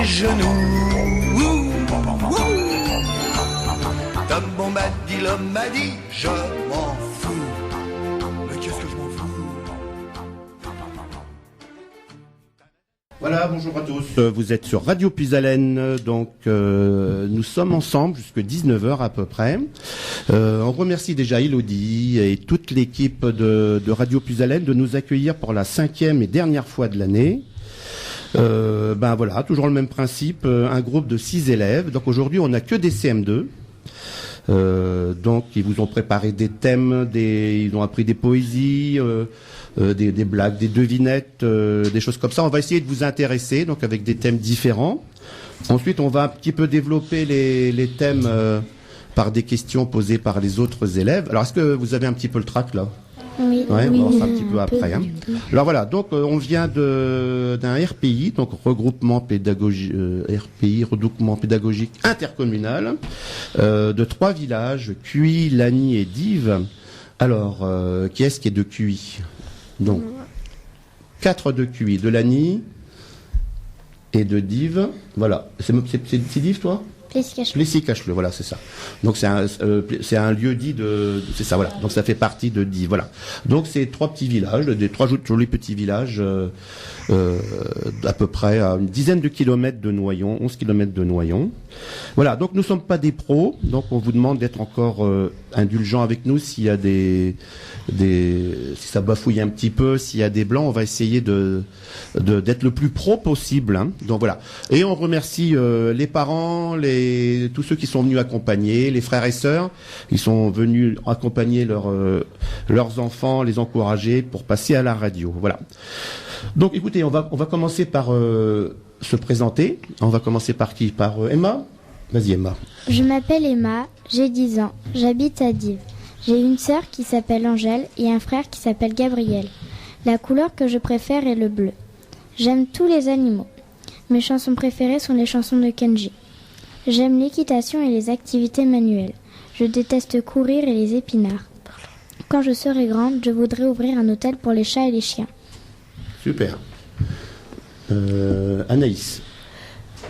mes genoux. Comme on m'a dit, l'homme m'a dit, je m'en fous. Mais qu'est-ce que je m'en fous? Voilà, bonjour à tous. Vous êtes sur Radio Puisalène, donc nous sommes ensemble jusqu'à 19h à peu près. On remercie déjà Elodie et toute l'équipe de Radio Puisalène de nous accueillir pour la 5e et dernière fois de l'année. Ben voilà, toujours le même principe, un groupe de 6 élèves. Donc aujourd'hui, on n'a que des CM2. Donc ils vous ont préparé des thèmes, ils ont appris des poésies, des blagues, des devinettes, des choses comme ça. On va essayer de vous intéresser, donc avec des thèmes différents. Ensuite, on va un petit peu développer les thèmes par des questions posées par les autres élèves. Alors, est-ce que vous avez un petit peu le trac là? Oui. Ouais, on va voir ça un petit peu après. Hein. Alors voilà, donc on vient d'un RPI, donc regroupement pédagogique, regroupement pédagogique intercommunal, de 3 villages, Cuy, Lagny et Dives. Alors, qui est-ce qui est de Cuy? Donc, 4 de Cuy, de Lagny et de Dives. Voilà, c'est Dives toi? Plessis-Cacheleux, voilà, c'est ça. Donc c'est un lieu dit c'est ça, voilà. Donc ça fait partie de Dives, voilà. Donc c'est 3 petits villages, des 3 jolis petits villages, à peu près à une dizaine de kilomètres de Noyon, 11 kilomètres de Noyon. Voilà, donc nous ne sommes pas des pros, donc on vous demande d'être encore indulgent avec nous s'il y a si ça bafouille un petit peu, s'il y a des blancs, on va essayer d'être le plus pro possible. Hein. Donc voilà. Et on remercie les parents, tous ceux qui sont venus accompagner, les frères et sœurs, ils sont venus accompagner leurs enfants, les encourager pour passer à la radio. Voilà. Donc écoutez, on va commencer par se présenter. On va commencer par qui? Par Emma? Vas-y Emma. Je m'appelle Emma, j'ai 10 ans, j'habite à Dives. J'ai une sœur qui s'appelle Angèle et un frère qui s'appelle Gabriel. La couleur que je préfère est le bleu. J'aime tous les animaux. Mes chansons préférées sont les chansons de Kenji. J'aime l'équitation et les activités manuelles. Je déteste courir et les épinards. Quand je serai grande, je voudrais ouvrir un hôtel pour les chats et les chiens. Super. Anaïs.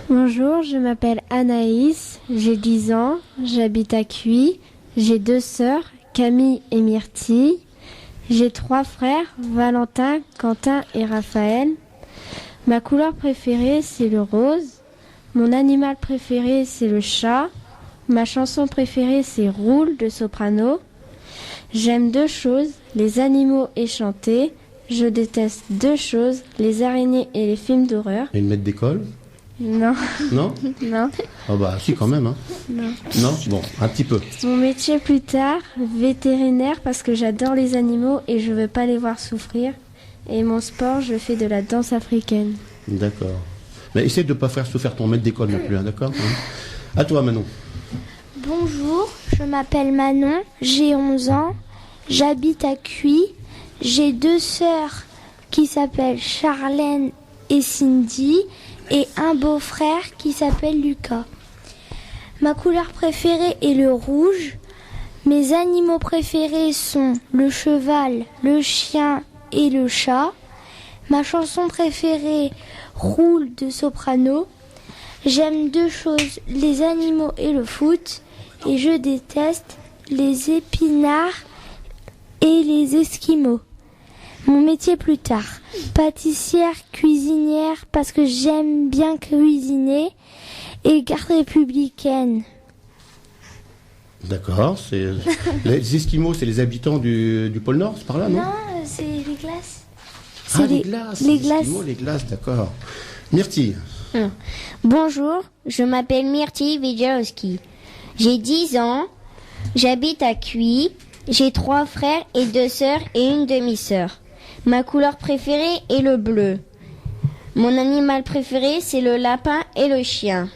Bonjour, je m'appelle Anaïs, j'ai 10 ans, j'habite à Cuy, j'ai 2 sœurs, Camille et Myrtille. J'ai 3 frères, Valentin, Quentin et Raphaël. Ma couleur préférée, c'est le rose. Mon animal préféré, c'est le chat. Ma chanson préférée, c'est Roule de Soprano. J'aime 2 choses, les animaux et chanter. Je déteste 2 choses, les araignées et les films d'horreur. Et le maître d'école? Non. Non? Non. Ah bah si quand même. Hein. Non. Non? Bon, un petit peu. Mon métier plus tard, vétérinaire parce que j'adore les animaux et je veux pas les voir souffrir. Et mon sport, je fais de la danse africaine. D'accord. Mais essaie de ne pas faire souffrir ton maître d'école non plus, hein, d'accord? À toi Manon. Bonjour, je m'appelle Manon, j'ai 11 ans, j'habite à Cuy. J'ai 2 sœurs qui s'appellent Charlène et Cindy et un beau-frère qui s'appelle Lucas. Ma couleur préférée est le rouge. Mes animaux préférés sont le cheval, le chien et le chat. Ma chanson préférée, Roule de Soprano. J'aime 2 choses, les animaux et le foot. Et je déteste les épinards et les esquimaux. Mon métier plus tard, pâtissière, cuisinière, parce que j'aime bien cuisiner, et garde républicaine. D'accord, les Esquimaux, c'est les habitants du pôle Nord, c'est par là, non? Non, c'est les glaces. Les glaces, Esquimaux, les glaces, d'accord. Myrtille. Bonjour, je m'appelle Myrtille Wiedjowski. J'ai 10 ans, j'habite à Cuy, j'ai 3 frères et 2 sœurs et une demi-sœur. Ma couleur préférée est le bleu. Mon animal préféré, c'est le lapin et le chien.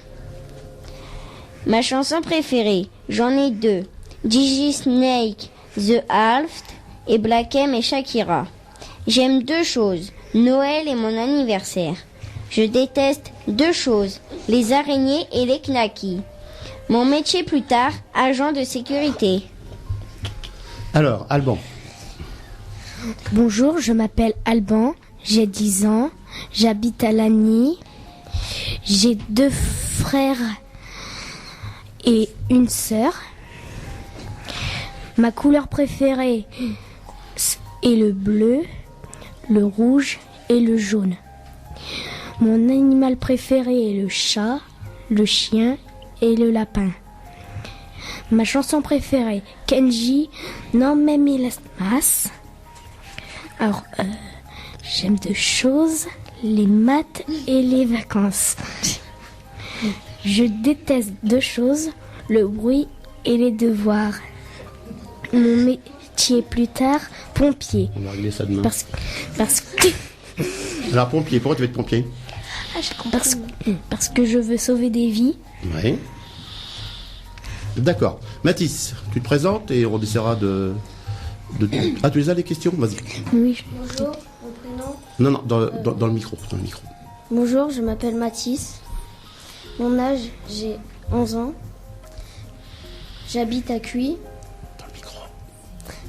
Ma chanson préférée, j'en ai 2. Gigi Snake, The Halft et Black M et Shakira. J'aime 2 choses, Noël et mon anniversaire. Je déteste 2 choses, les araignées et les knackis. Mon métier plus tard, agent de sécurité. Alors, Alban. Bonjour, je m'appelle Alban, j'ai 10 ans, j'habite à Lagny. J'ai 2 frères et une sœur. Ma couleur préférée est le bleu, le rouge et le jaune. Mon animal préféré est le chat, le chien et le lapin. Ma chanson préférée, Kenji, non me miras más. Alors, j'aime 2 choses, les maths et les vacances. Je déteste 2 choses, le bruit et les devoirs. Mon métier plus tard, pompier. On va régler ça demain. Parce que Alors, pompier, pourquoi tu veux être pompier? parce que je veux sauver des vies. Oui. D'accord. Mathis, tu te présentes et on essaiera de... Ah, tu les as les questions? Vas-y. Oui. Bonjour, mon prénom. Non, dans le micro. Dans le micro. Bonjour, je m'appelle Mathis. Mon âge, j'ai 11 ans. J'habite à Cuy. Dans le micro.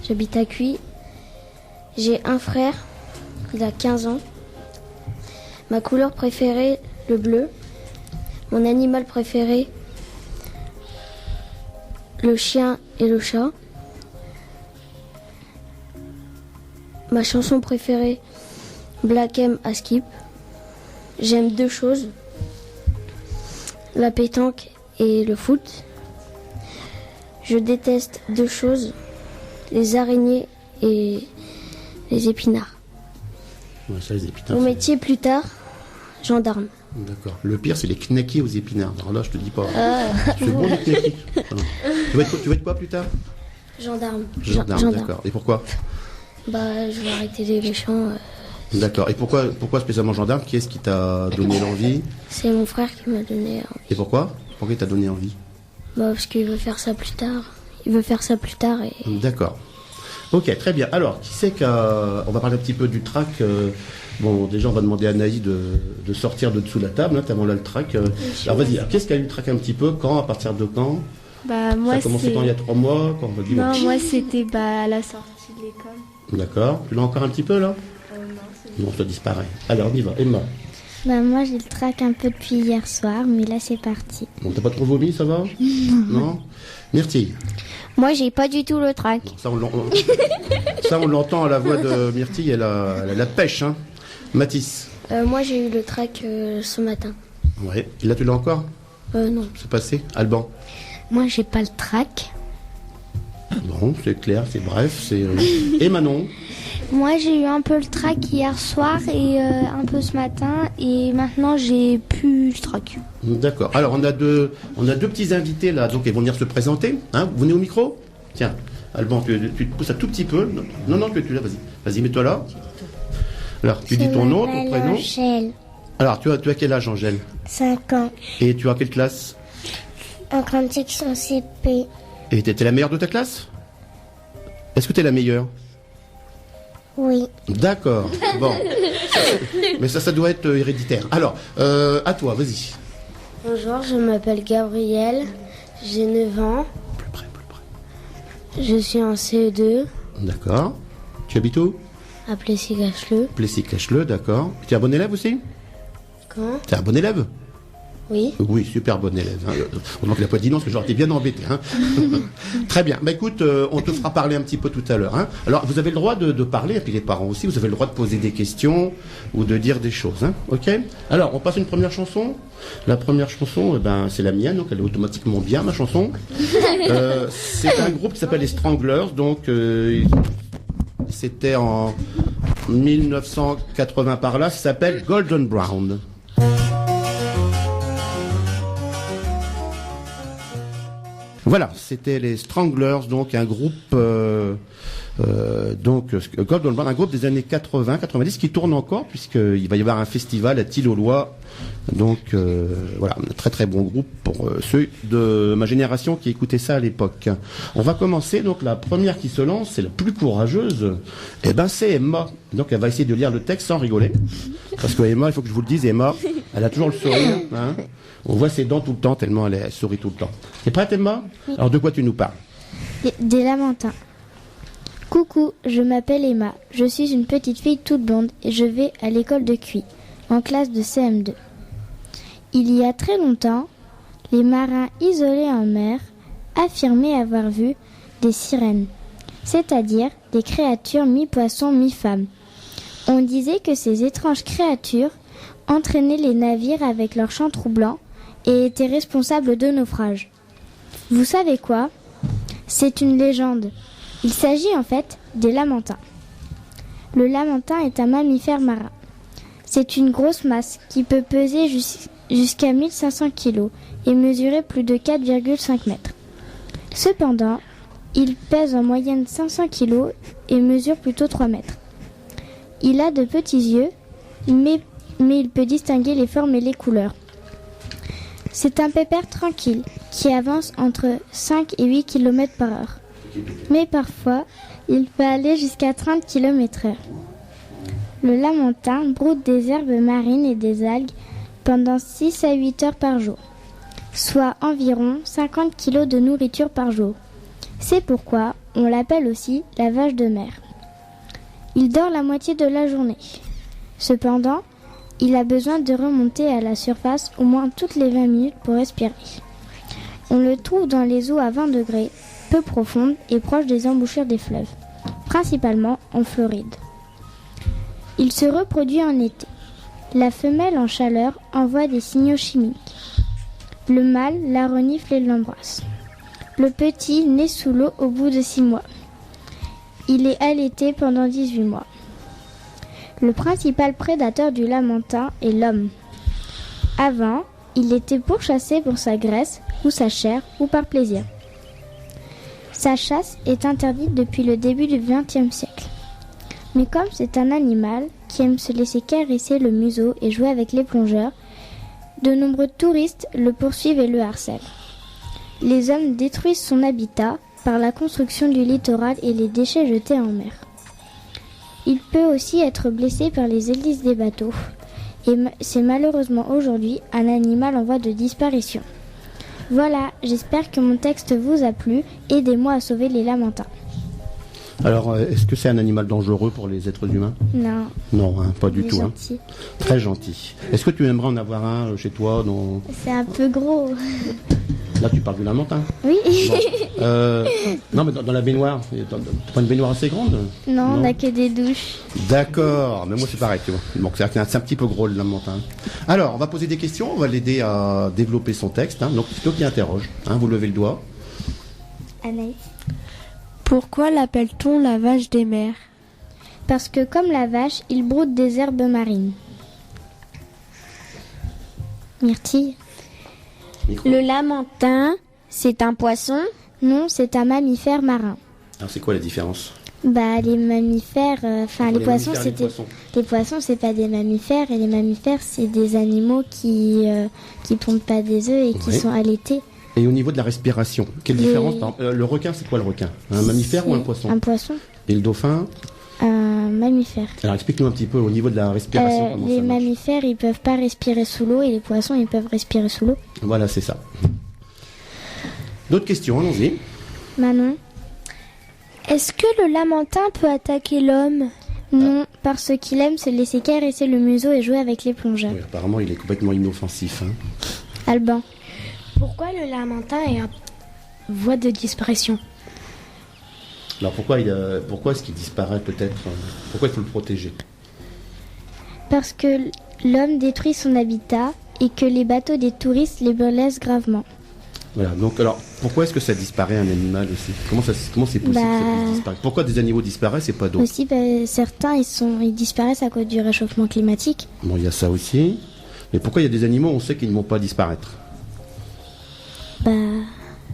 J'habite à Cuy. J'ai un frère, il a 15 ans. Ma couleur préférée, le bleu. Mon animal préféré, le chien et le chat. Ma chanson préférée, Black M à Skip. J'aime 2 choses, la pétanque et le foot. Je déteste 2 choses, les araignées et les épinards. Ouais, ça, les épinards. Mon métier plus tard, gendarme. D'accord. Le pire, c'est les knackis aux épinards. Alors là, je te dis pas. C'est bon, les knackis. Tu vas être quoi plus tard? Gendarme. Gendarme, d'accord. Et pourquoi? Bah, je vais arrêter les méchants. D'accord. Et pourquoi spécialement gendarme? Qui est-ce qui t'a donné l'envie? C'est mon frère qui m'a donné envie. Et pourquoi il t'a donné envie? Bah, parce qu'il veut faire ça plus tard. Il veut faire ça plus tard et... D'accord. Ok, très bien. Alors, qui c'est on va parler un petit peu du track. Bon, déjà, on va demander à Anaïs de sortir de dessous la table. Hein, t'as là le track. Alors, vas-y. Alors, qu'est-ce qu'il y a eu le track un petit peu? Quand? À partir de quand? Bah, moi, ça a commencé quand? Il y a 3 mois? Quand? Non, moi, c'était à la sortie de l'école. D'accord. Tu l'as encore un petit peu, là? Non, ça disparaît. Alors, on y va. Emma. Bah moi j'ai le trac un peu depuis hier soir, mais là c'est parti. Bon, t'as pas trop vomi, ça va? Non. Myrtille. Moi, j'ai pas du tout le trac. Ça, on l'entend à la voix de Myrtille, elle a la pêche, hein. Mathis. Moi, j'ai eu le trac ce matin. Ouais. Et là, tu l'as encore? Non. C'est passé? Alban. Moi j'ai pas le trac. Bon, c'est clair, c'est bref, c'est... Et Manon? Moi j'ai eu un peu le trac hier soir et un peu ce matin et maintenant j'ai plus le trac. D'accord. Alors on a deux petits invités là, donc ils vont venir se présenter. Hein, vous venez au micro? Tiens, Alban, tu te pousses un tout petit peu. Non, tu es là, vas-y, mets-toi là. Alors tu dis ton nom, ton prénom. Angèle. Alors tu as quel âge, Angèle? 5 ans. Et tu as quelle classe? En grande section CP. Et t'es la meilleure de ta classe? Est-ce que t'es la meilleure? Oui. D'accord. Bon. Mais ça doit être héréditaire. Alors, à toi, vas-y. Bonjour, je m'appelle Gabriel. J'ai 9 ans. Plus près. Je suis en CE2 D'accord. Tu habites où? à Plessis-Cacheleux. Plessis-Cacheleux, d'accord. Tu es un bon élève aussi? Quand? Tu es un bon élève? Oui. Oui, super bon élève. Hein. Heureusement que la poitrine, parce que j'aurais été bien embêté. Hein. Très bien. Bah écoute, on te fera parler un petit peu tout à l'heure. Hein. Alors, vous avez le droit de parler, et puis les parents aussi, vous avez le droit de poser des questions ou de dire des choses. Hein. Ok? Alors, on passe à une première chanson. La première chanson, eh ben, c'est la mienne, donc elle est automatiquement bien, ma chanson. C'est un groupe qui s'appelle les Stranglers, donc c'était en 1980 par là, ça s'appelle Golden Brown. Voilà, c'était les Stranglers, donc un groupe, Golden Brown, un groupe des années 80-90 qui tourne encore puisqu'il va y avoir un festival à Tille-aux-Lois. Donc voilà, un très très bon groupe pour ceux de ma génération qui écoutaient ça à l'époque. On va commencer, donc la première qui se lance, c'est la plus courageuse, et ben c'est Emma. Donc elle va essayer de lire le texte sans rigoler. Parce que Emma, il faut que je vous le dise, Emma, elle a toujours le sourire. Hein. On voit ses dents tout le temps, tellement elle sourit tout le temps. T'es prête, Emma? Oui. Alors de quoi tu nous parles? Des lamantins. Coucou, je m'appelle Emma. Je suis une petite fille toute blonde et je vais à l'école de Cuy, en classe de CM2. Il y a très longtemps, les marins isolés en mer affirmaient avoir vu des sirènes, c'est-à-dire des créatures mi-poisson, mi-femme. On disait que ces étranges créatures entraînaient les navires avec leurs chants troublants et étaient responsables de naufrages. Vous savez quoi ? C'est une légende. Il s'agit en fait des lamantins. Le lamentin est un mammifère marin. C'est une grosse masse qui peut peser jusqu'à 1500 kg et mesurer plus de 4,5 mètres. Cependant, il pèse en moyenne 500 kg et mesure plutôt 3 mètres. Il a de petits yeux, mais il peut distinguer les formes et les couleurs. C'est un pépère tranquille qui avance entre 5 et 8 km par heure. Mais parfois, il peut aller jusqu'à 30 km/h. Le lamentin broute des herbes marines et des algues pendant 6 à 8 heures par jour, soit environ 50 kg de nourriture par jour. C'est pourquoi on l'appelle aussi la vache de mer. Il dort la moitié de la journée. Cependant, il a besoin de remonter à la surface au moins toutes les 20 minutes pour respirer. On le trouve dans les eaux à 20 degrés, peu profondes et proches des embouchures des fleuves, principalement en Floride. Il se reproduit en été. La femelle en chaleur envoie des signaux chimiques. Le mâle la renifle et l'embrasse. Le petit naît sous l'eau au bout de 6 mois. Il est allaité pendant 18 mois. Le principal prédateur du lamentin est l'homme. Avant, il était pourchassé pour sa graisse ou sa chair ou par plaisir. Sa chasse est interdite depuis le début du XXe siècle. Mais comme c'est un animal qui aime se laisser caresser le museau et jouer avec les plongeurs, de nombreux touristes le poursuivent et le harcèlent. Les hommes détruisent son habitat par la construction du littoral et les déchets jetés en mer. Il peut aussi être blessé par les hélices des bateaux. Et c'est malheureusement aujourd'hui un animal en voie de disparition. Voilà, j'espère que mon texte vous a plu. Aidez-moi à sauver les lamantins. Alors, est-ce que c'est un animal dangereux pour les êtres humains ? Non. Non, pas du tout. Gentil. Très gentil. Est-ce que tu aimerais en avoir un chez toi dans... C'est un peu gros. Là, tu parles du lamentin. Oui. Bon. Non, mais dans la baignoire, t'as pas une baignoire assez grande ? Non, on n'a que des douches. D'accord, mais moi c'est pareil, tu vois. Donc c'est un petit peu gros le lamentin. Alors, on va poser des questions, on va l'aider à développer son texte. Donc c'est toi qui interroge. Vous levez le doigt. Anaïs. Pourquoi l'appelle-t-on la vache des mers ? Parce que comme la vache, il broute des herbes marines. Myrtille. Micro. Le lamentin, c'est un poisson ? Non, c'est un mammifère marin. Alors c'est quoi la différence ? Les mammifères, les poissons, mammifères et les poissons. les poissons, c'est pas des mammifères, et les mammifères, c'est des animaux qui pondent pas des œufs et qui sont allaités. Et au niveau de la respiration, quelle différence ? Le requin, c'est quoi le requin ? Un mammifère ou un poisson ? Un poisson. Et le dauphin ? Un mammifère. Alors explique-nous un petit peu au niveau de la respiration. Comment Les ça marche. mammifères, ils peuvent pas respirer sous l'eau, et les poissons, ils peuvent respirer sous l'eau. Voilà, c'est ça. D'autres questions, allons-y. Manon. Est-ce que le lamentin peut attaquer l'homme ? Non, parce qu'il aime se laisser caresser le museau et jouer avec les plongeurs. Oui, apparemment, il est complètement inoffensif. Alban. Pourquoi le lamentin est en voie de disparition ? Alors pourquoi est-ce qu'il disparaît peut-être ? Pourquoi il faut le protéger ? Parce que l'homme détruit son habitat et que les bateaux des touristes les blessent gravement. Voilà, donc alors pourquoi est-ce que ça disparaît un animal aussi ? Comment c'est possible que ça puisse disparaître ? Pourquoi des animaux disparaissent et pas d'autres ? Aussi, certains ils disparaissent à cause du réchauffement climatique. Bon, il y a ça aussi. Mais pourquoi il y a des animaux, on sait qu'ils ne vont pas disparaître ?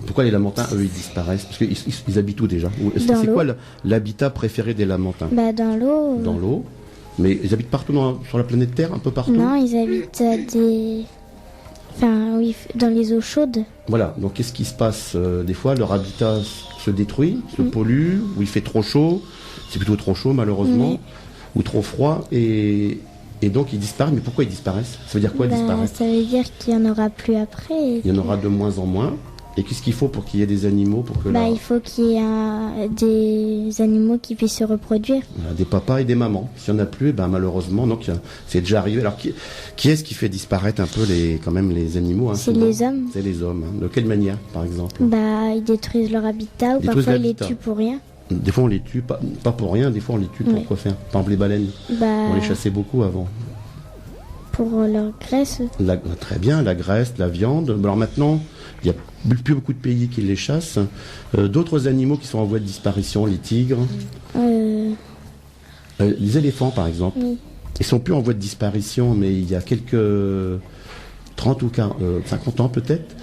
Pourquoi les lamantins, eux, ils disparaissent ? Parce qu'ils habitent où déjà ? C'est quoi l'habitat préféré des lamantins ? Dans l'eau. Dans l'eau. Mais ils habitent partout sur la planète Terre, un peu partout ? Non, ils habitent dans les eaux chaudes. Voilà, donc qu'est-ce qui se passe ? Des fois, leur habitat se détruit, se pollue, ou il fait trop chaud, c'est plutôt trop chaud malheureusement, ou trop froid, et donc ils disparaissent. Mais pourquoi ils disparaissent ? Ça veut dire quoi disparaître ? Ça veut dire qu'il n'y en aura plus après. Il y en aura de moins en moins. Et qu'est-ce qu'il faut pour qu'il y ait des animaux pour que Il faut qu'il y ait des animaux qui puissent se reproduire. des papas et des mamans. S'il n'y en a plus, malheureusement, donc c'est déjà arrivé. Alors qui est-ce qui fait disparaître un peu les animaux, hein, C'est souvent les hommes. C'est les hommes. Hein. De quelle manière, par exemple? Ils détruisent leur habitat ou parfois ils les tuent pour rien. Des fois on les tue, pas pour rien, des fois on les tue pour quoi faire? Par exemple les baleines, on les chassait beaucoup avant. Pour leur graisse. Très bien, la graisse, la viande. Alors maintenant, il n'y a plus beaucoup de pays qui les chassent. D'autres animaux qui sont en voie de disparition, les tigres, les éléphants par exemple. Oui. Ils sont plus en voie de disparition, mais il y a quelques 30 ou 50 ans peut-être.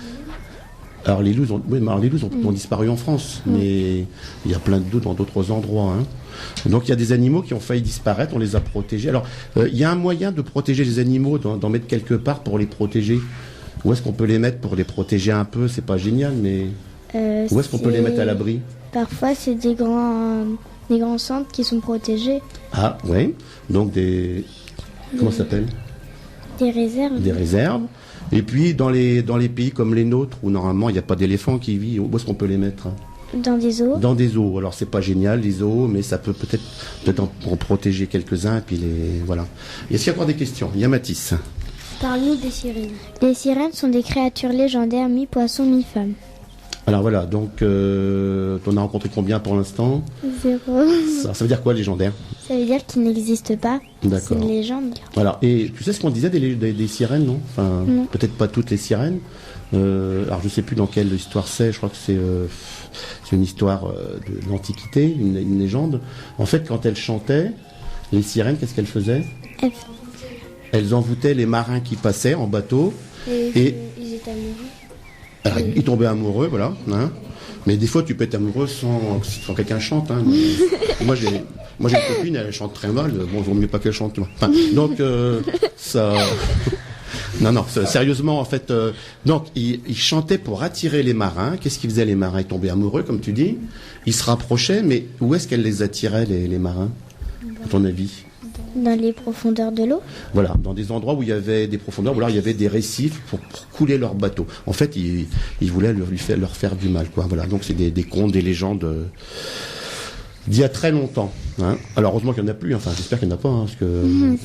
Alors les loups ont disparu en France, mais il y a plein de d'autres dans d'autres endroits. Hein. Donc il y a des animaux qui ont failli disparaître, on les a protégés. Alors il y a un moyen de protéger les animaux, d'en mettre quelque part pour les protéger. Où est-ce qu'on peut les mettre pour les protéger un peu? C'est pas génial, mais où est-ce qu'on peut les mettre à l'abri? Parfois c'est des grands centres qui sont protégés. Ah oui, donc comment ça s'appelle? Des réserves. Des réserves. Et puis dans les pays comme les nôtres, où normalement il n'y a pas d'éléphants qui vivent, où est-ce qu'on peut les mettre? Dans des zoos. Dans des zoos. Alors c'est pas génial les zoos, mais ça peut peut-être en protéger quelques-uns et puis voilà. Est-ce qu'il y a encore des questions? Il y a Mathis. Parle-nous des sirènes. Les sirènes sont des créatures légendaires mi-poisson, mi-femme. Alors voilà, donc t'en as rencontré combien pour l'instant? 0. Ça veut dire quoi légendaire? Ça veut dire qu'ils n'existent pas. D'accord. C'est une légende. Voilà. Et tu sais ce qu'on disait des sirènes, non? Enfin, non. Peut-être pas toutes les sirènes. Alors je sais plus dans quelle histoire c'est. Je crois que c'est une histoire de l'Antiquité, une légende. En fait, quand elles chantaient, les sirènes, qu'est-ce qu'elles faisaient? Elles envoûtaient les marins qui passaient en bateau. Et ils étaient amoureux. Alors, ils tombaient amoureux, voilà. Hein. Mais des fois, tu peux être amoureux sans quelqu'un chante. Hein. Moi, j'ai une copine, elle chante très mal. Bon, il vaut mieux pas qu'elle chante. Enfin, donc, ça... Non, sérieusement, en fait... donc, ils chantaient pour attirer les marins. Qu'est-ce qu'ils faisaient, les marins? Ils tombaient amoureux, comme tu dis. Ils se rapprochaient, mais où est-ce qu'elles les attiraient, les marins, à ton avis? Dans les profondeurs de l'eau. Voilà, dans des endroits où il y avait des profondeurs, ou alors il y avait des récifs pour couler leurs bateaux. En fait, ils voulaient leur faire du mal, quoi. Voilà, donc c'est des contes, des légendes d'il y a très longtemps. Hein. Alors heureusement qu'il n'y en a plus, enfin j'espère qu'il n'y en a pas, hein, parce que...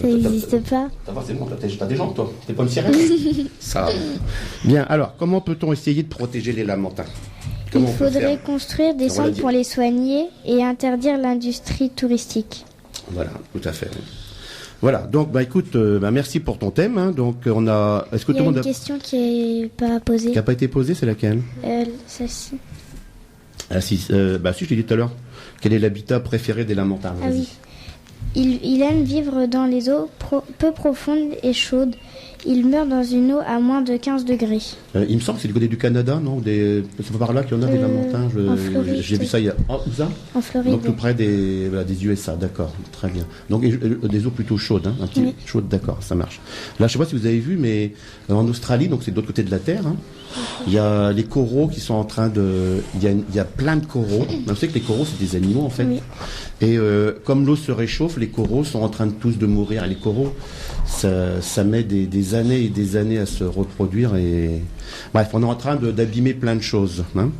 ça n'existe pas. C'est bon, t'as des gens, toi. T'es pas une sirène. Ça. Bien, alors, comment peut-on essayer de protéger les lamentins? Il faudrait construire des centres pour les soigner et interdire l'industrie touristique. Voilà, tout à fait. Voilà, donc écoute, merci pour ton thème. Hein. Donc on a. Est-ce que tout le monde a une question qui n'est pas posée. Qui n'a pas été posée, c'est laquelle? Celle-ci. Ah si, si je t'ai dit tout à l'heure. Quel est l'habitat préféré des lamentins? Ah oui. Il aime vivre dans les eaux peu profondes et chaudes. Il meurt dans une eau à moins de 15 degrés. Il me semble que c'est du côté du Canada, non? C'est par là qu'il y en a des lamentins. J'ai vu ça il y a... où ça? En Floride. Donc tout près des USA, d'accord. Très bien. Donc des eaux plutôt chaudes, hein, un petit chaudes, d'accord, ça marche. Là, je sais pas si vous avez vu, mais en Australie, donc c'est de l'autre côté de la Terre, hein, il y a les coraux qui sont en train de... Il y a plein de coraux. Vous savez que les coraux, c'est des animaux, en fait. Oui. Et comme l'eau se réchauffe, les coraux sont en train tous de mourir. Et les coraux, ça met des années et des années à se reproduire. Et bref, on est en train d'abîmer plein de choses. Hein.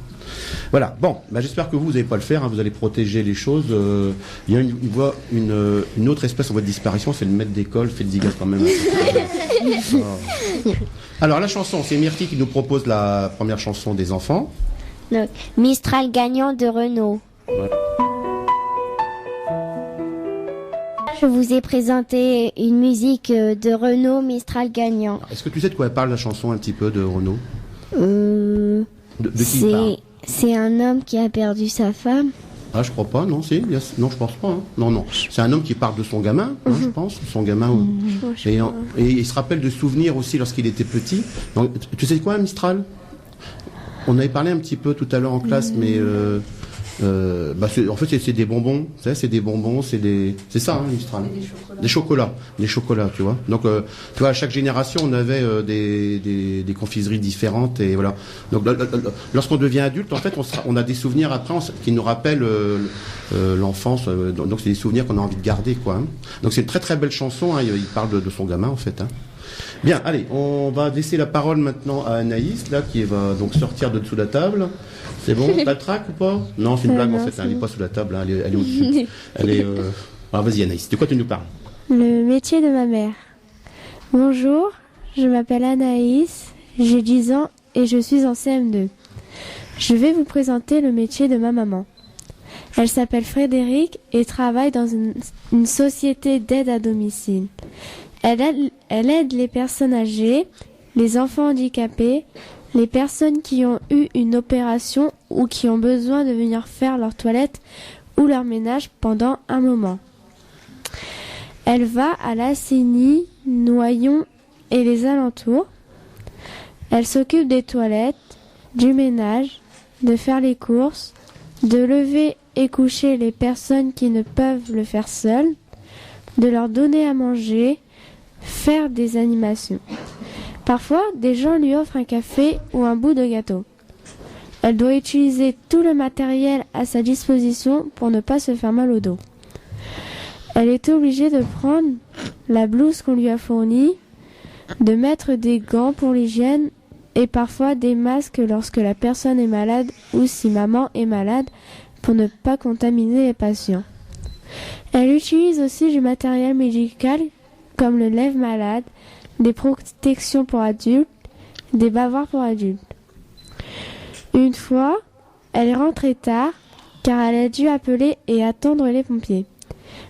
Voilà. Bon, j'espère que vous n'allez pas le faire. Hein. Vous allez protéger les choses. Il y a une autre espèce en voie de disparition, c'est le maître d'école. Faites gaffe quand même. Alors la chanson, c'est Myrtille qui nous propose la première chanson des enfants. Donc, Mistral gagnant de Renaud. Ouais. Je vous ai présenté une musique de Renaud, Mistral gagnant. Est-ce que tu sais de quoi elle parle la chanson un petit peu de Renaud? De qui il parle? C'est un homme qui a perdu sa femme. Ah, je crois pas, non, non, je pense pas. Hein. Non. C'est un homme qui parle de son gamin, hein, je pense, son gamin. Et il se rappelle de souvenirs aussi lorsqu'il était petit. Donc, tu sais quoi, Mistral? On avait parlé un petit peu tout à l'heure en classe, mais en fait, c'est des bonbons. C'est des bonbons, c'est ça, hein, Mistral. Des chocolats, tu vois. Donc, tu vois, à chaque génération, on avait des confiseries différentes et voilà. Donc, lorsqu'on devient adulte, en fait, on a des souvenirs après qui nous rappellent l'enfance. Donc, c'est des souvenirs qu'on a envie de garder, quoi. Hein. Donc, c'est une très très belle chanson. Hein, il parle de son gamin, en fait. Hein. Bien, allez, on va laisser la parole maintenant à Anaïs, là, qui va donc sortir de dessous la table. C'est bon, t'as le trac ou pas? Non, c'est une blague en fait, elle n'est pas sous la table, hein, elle est au-dessus. Alors vas-y Anaïs, de quoi tu nous parles? Le métier de ma mère. Bonjour, je m'appelle Anaïs, j'ai 10 ans et je suis en CM2. Je vais vous présenter le métier de ma maman. Elle s'appelle Frédéric et travaille dans une société d'aide à domicile. Elle aide les personnes âgées, les enfants handicapés, les personnes qui ont eu une opération ou qui ont besoin de venir faire leur toilette ou leur ménage pendant un moment. Elle va à Lassigny, Noyon et les alentours. Elle s'occupe des toilettes, du ménage, de faire les courses, de lever et coucher les personnes qui ne peuvent le faire seules, de leur donner à manger, faire des animations. Parfois, des gens lui offrent un café ou un bout de gâteau. Elle doit utiliser tout le matériel à sa disposition pour ne pas se faire mal au dos. Elle est obligée de prendre la blouse qu'on lui a fournie, de mettre des gants pour l'hygiène et parfois des masques lorsque la personne est malade ou si maman est malade pour ne pas contaminer les patients. Elle utilise aussi du matériel médical comme le lève-malade, des protections pour adultes, des bavoirs pour adultes. Une fois, elle est rentrée tard car elle a dû appeler et attendre les pompiers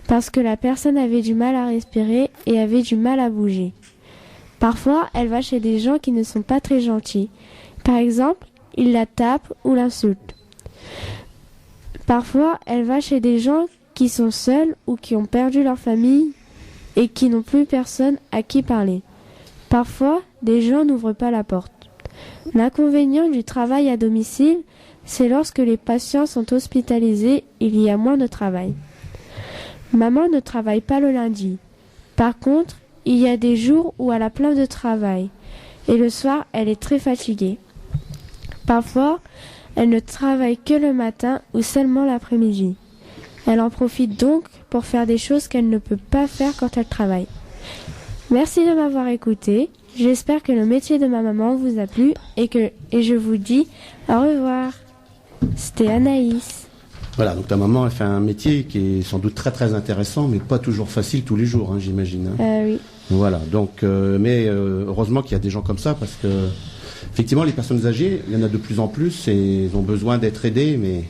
parce que la personne avait du mal à respirer et avait du mal à bouger. Parfois, elle va chez des gens qui ne sont pas très gentils. Par exemple, ils la tapent ou l'insultent. Parfois, elle va chez des gens qui sont seuls ou qui ont perdu leur famille et qui n'ont plus personne à qui parler. Parfois, des gens n'ouvrent pas la porte. L'inconvénient du travail à domicile, c'est lorsque les patients sont hospitalisés, il y a moins de travail. Maman ne travaille pas le lundi. Par contre, il y a des jours où elle a plein de travail. Et le soir, elle est très fatiguée. Parfois, elle ne travaille que le matin ou seulement l'après-midi. Elle en profite donc pour faire des choses qu'elle ne peut pas faire quand elle travaille. Merci de m'avoir écouté. J'espère que le métier de ma maman vous a plu et je vous dis au revoir. C'était Anaïs. Voilà, donc ta maman elle fait un métier qui est sans doute très très intéressant, mais pas toujours facile tous les jours, hein, j'imagine. Hein. Oui. Voilà, donc heureusement qu'il y a des gens comme ça parce que effectivement les personnes âgées, il y en a de plus en plus et ils ont besoin d'être aidées, mais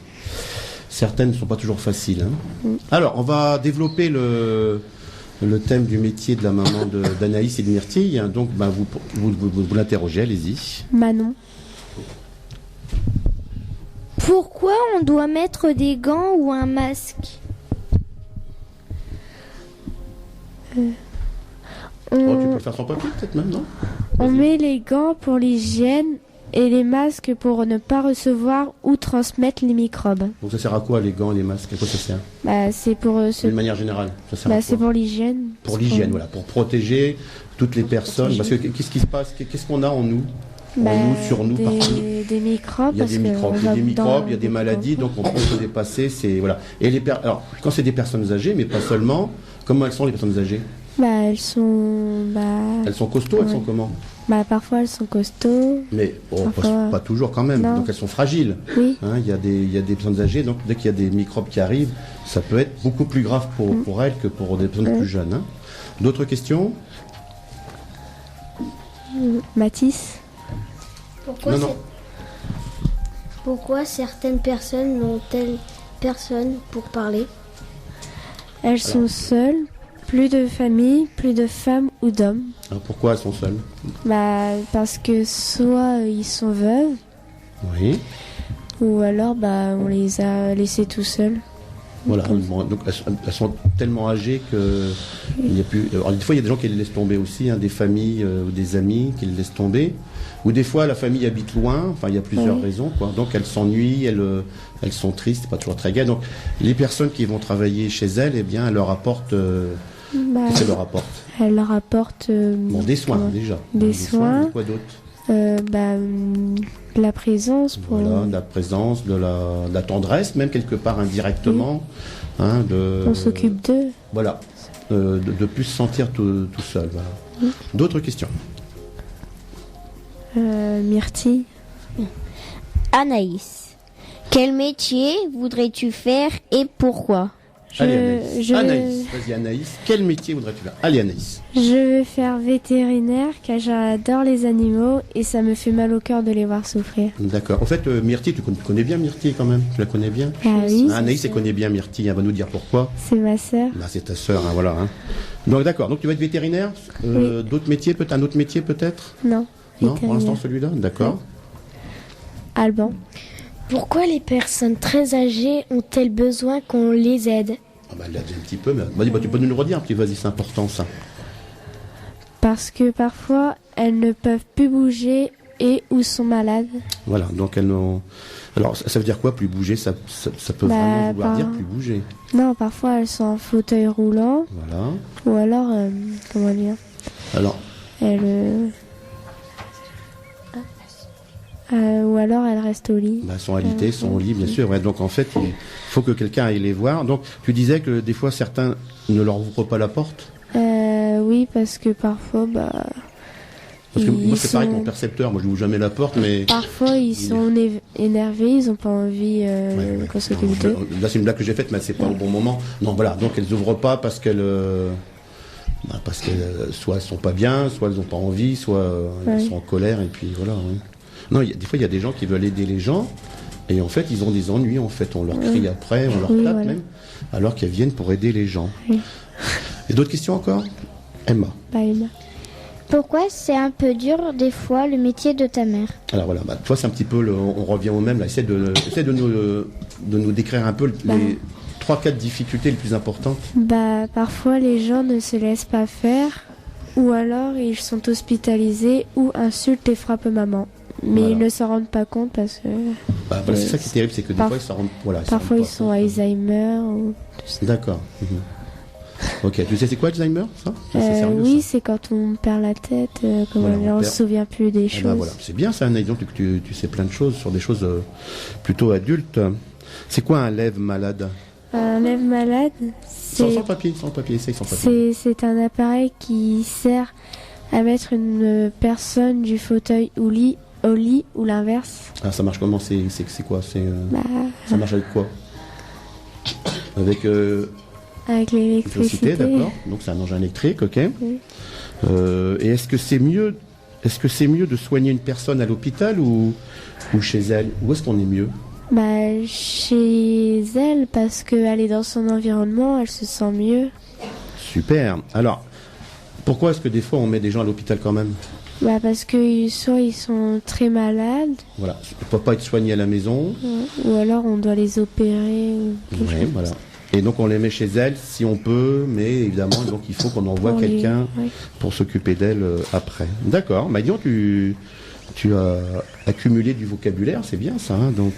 certaines ne sont pas toujours faciles. Hein. Alors, on va développer le thème du métier de la maman d'Anaïs et de Myrtille. Hein. Donc, vous l'interrogez, allez-y. Manon. Pourquoi on doit mettre des gants ou un masque? Tu peux le faire sans papier, peut-être même, non? On met les gants pour l'hygiène et les masques pour ne pas recevoir ou transmettre les microbes. Donc ça sert à quoi les gants et les masques? À quoi ça sert? C'est pour D'une manière générale, ça sert à quoi? c'est pour l'hygiène. Pour l'hygiène, voilà, pour protéger toutes les personnes. Parce que qu'est-ce qui se passe? Qu'est-ce qu'on a en nous? Sur nous, partout. Des microbes. Il y a des microbes, il y a des maladies, donc on peut se dépasser. Voilà. Et alors, quand c'est des personnes âgées, mais pas seulement, comment elles sont les personnes âgées? Elles sont. Elles sont costauds, elles sont comment? Parfois elles sont costauds. Mais pas toujours quand même. Non. Donc elles sont fragiles. Oui. Hein, il y a des personnes âgées, donc dès qu'il y a des microbes qui arrivent, ça peut être beaucoup plus grave pour elles que pour des personnes plus jeunes. Hein. D'autres questions? Mathis. Pourquoi certaines personnes n'ont-elles personne pour parler? Elles sont seules, plus de famille, plus de femmes ou d'hommes. Alors pourquoi elles sont seules? Parce que soit ils sont veuves, oui, ou alors on les a laissés tout seuls. Voilà, donc elles sont tellement âgées que il n'y a plus. Alors des fois il y a des gens qui les laissent tomber aussi, hein, des familles ou des amis qui les laissent tomber. Ou des fois la famille habite loin, enfin il y a plusieurs raisons, quoi. Donc elles s'ennuient, elles sont tristes, c'est pas toujours très gai. Donc les personnes qui vont travailler chez elles, eh bien elles leur apportent. Qu'est-ce qu'elles leur apportent? Elles leur apportent des soins déjà. Des soins. Quoi d'autre? La présence. Voilà, de la présence, de la tendresse, même quelque part indirectement. Oui. Hein, on s'occupe d'eux. Voilà, de plus se sentir tout seul. Voilà. Oui. D'autres questions? Myrtille. Anaïs, quel métier voudrais-tu faire et pourquoi? Allez Anaïs, vas-y Anaïs, quel métier voudrais-tu faire? Allez Anaïs. Je veux faire vétérinaire car j'adore les animaux et ça me fait mal au cœur de les voir souffrir. D'accord. En fait, Myrtille, tu connais bien Myrtille quand même? Tu la connais bien? Ah oui. Anaïs, elle connaît bien Myrtille, elle va nous dire pourquoi. C'est ma sœur. Bah, c'est ta sœur, hein, voilà. Hein. Donc d'accord, donc tu vas être vétérinaire? Oui. D'autres métiers, peut-être un autre métier peut-être? Non. Non, pour l'instant Vétérinaire. celui-là, d'accord. Alban. Pourquoi les personnes très âgées ont-elles besoin qu'on les aide? Ah bah, elle l'a dit un petit peu, mais vas-y, bah, tu peux nous le redire un petit, vas-y, c'est important ça. Parce que parfois, elles ne peuvent plus bouger et ou sont malades. Voilà, donc elles n'ont... Alors, ça veut dire quoi, plus bouger? Ça peut vraiment vouloir dire plus bouger. Non, parfois, elles sont en fauteuil roulant. Voilà. Ou alors, comment dire? Alors, Elles... ou alors, elles restent au lit. bah, sont alités, sont au lit, bien sûr. Ouais, donc en fait, il faut que quelqu'un aille les voir. Donc, tu disais que des fois, certains ne leur ouvrent pas la porte? Oui, parce que parfois, Parce que moi, c'est pareil que sont- mon percepteur. Moi, je n'ouvre jamais la porte, mais... Parfois, ils sont énervés, ils n'ont pas envie Ouais. qu'on s'occupe d'eux. Là, c'est une blague que j'ai faite, mais c'est pas au bon moment. Non, voilà. Donc, elles ouvrent pas parce qu'elles... soit elles sont pas bien, soit elles n'ont pas envie, soit elles Ouais. sont en colère, et puis voilà. Ouais. Non, des fois, il y a des gens qui veulent aider les gens, et en fait, ils ont des ennuis, en fait. On leur crie après, on leur Oui, tape voilà. même, alors qu'elles viennent pour aider les gens. Oui. Et d'autres questions encore? Emma. Emma. Pourquoi c'est un peu dur des fois le métier de ta mère? Alors voilà, toi, c'est un petit peu, on revient au même, là. Essaie de nous décrire un peu les 3-4 difficultés les plus importantes. Parfois, les gens ne se laissent pas faire, ou alors ils sont hospitalisés, ou insultent et frappent maman. Mais Voilà. ils ne s'en rendent pas compte parce que Voilà, c'est ça qui est terrible, c'est que des fois, ils s'en rendent... Voilà, parfois s'en ils rendent sont pas compte. Alzheimer. Ou tout ça. D'accord. Mhm. Ok, tu sais c'est quoi Alzheimer, ça? C'est sérieux, Oui, ça? c'est quand on perd la tête, Voilà, on on ne perd. se souvient plus des Eh choses. ben voilà, c'est bien ça, Anaïs, donc tu sais plein de choses sur des choses plutôt adultes. C'est quoi un lève malade? Un lève malade, Sans papier, essaye sans papier. c'est un appareil qui sert à mettre une personne du fauteuil au lit ou l'inverse. Ah, ça marche comment? C'est quoi? Ça marche avec quoi? Avec Avec l'électricité, l'électricité. d'accord. Donc c'est un engin électrique, ok. Oui. Et est-ce que c'est mieux de soigner une personne à l'hôpital ou chez elle? Où est-ce qu'on est mieux? Chez elle, parce qu'elle est dans son environnement, elle se sent mieux. Super. Alors, pourquoi est-ce que des fois on met des gens à l'hôpital quand même? Parce que soit ils sont très malades, Voilà, ils ne peuvent pas être soignés à la maison. ou alors on doit les opérer. Ou quelque Ouais, chose. voilà. Et donc on les met chez elles si on peut, mais évidemment donc il faut qu'on envoie Pour quelqu'un ouais. pour s'occuper d'elle après. D'accord. Bah disons tu as accumulé du vocabulaire, c'est bien ça. Hein, donc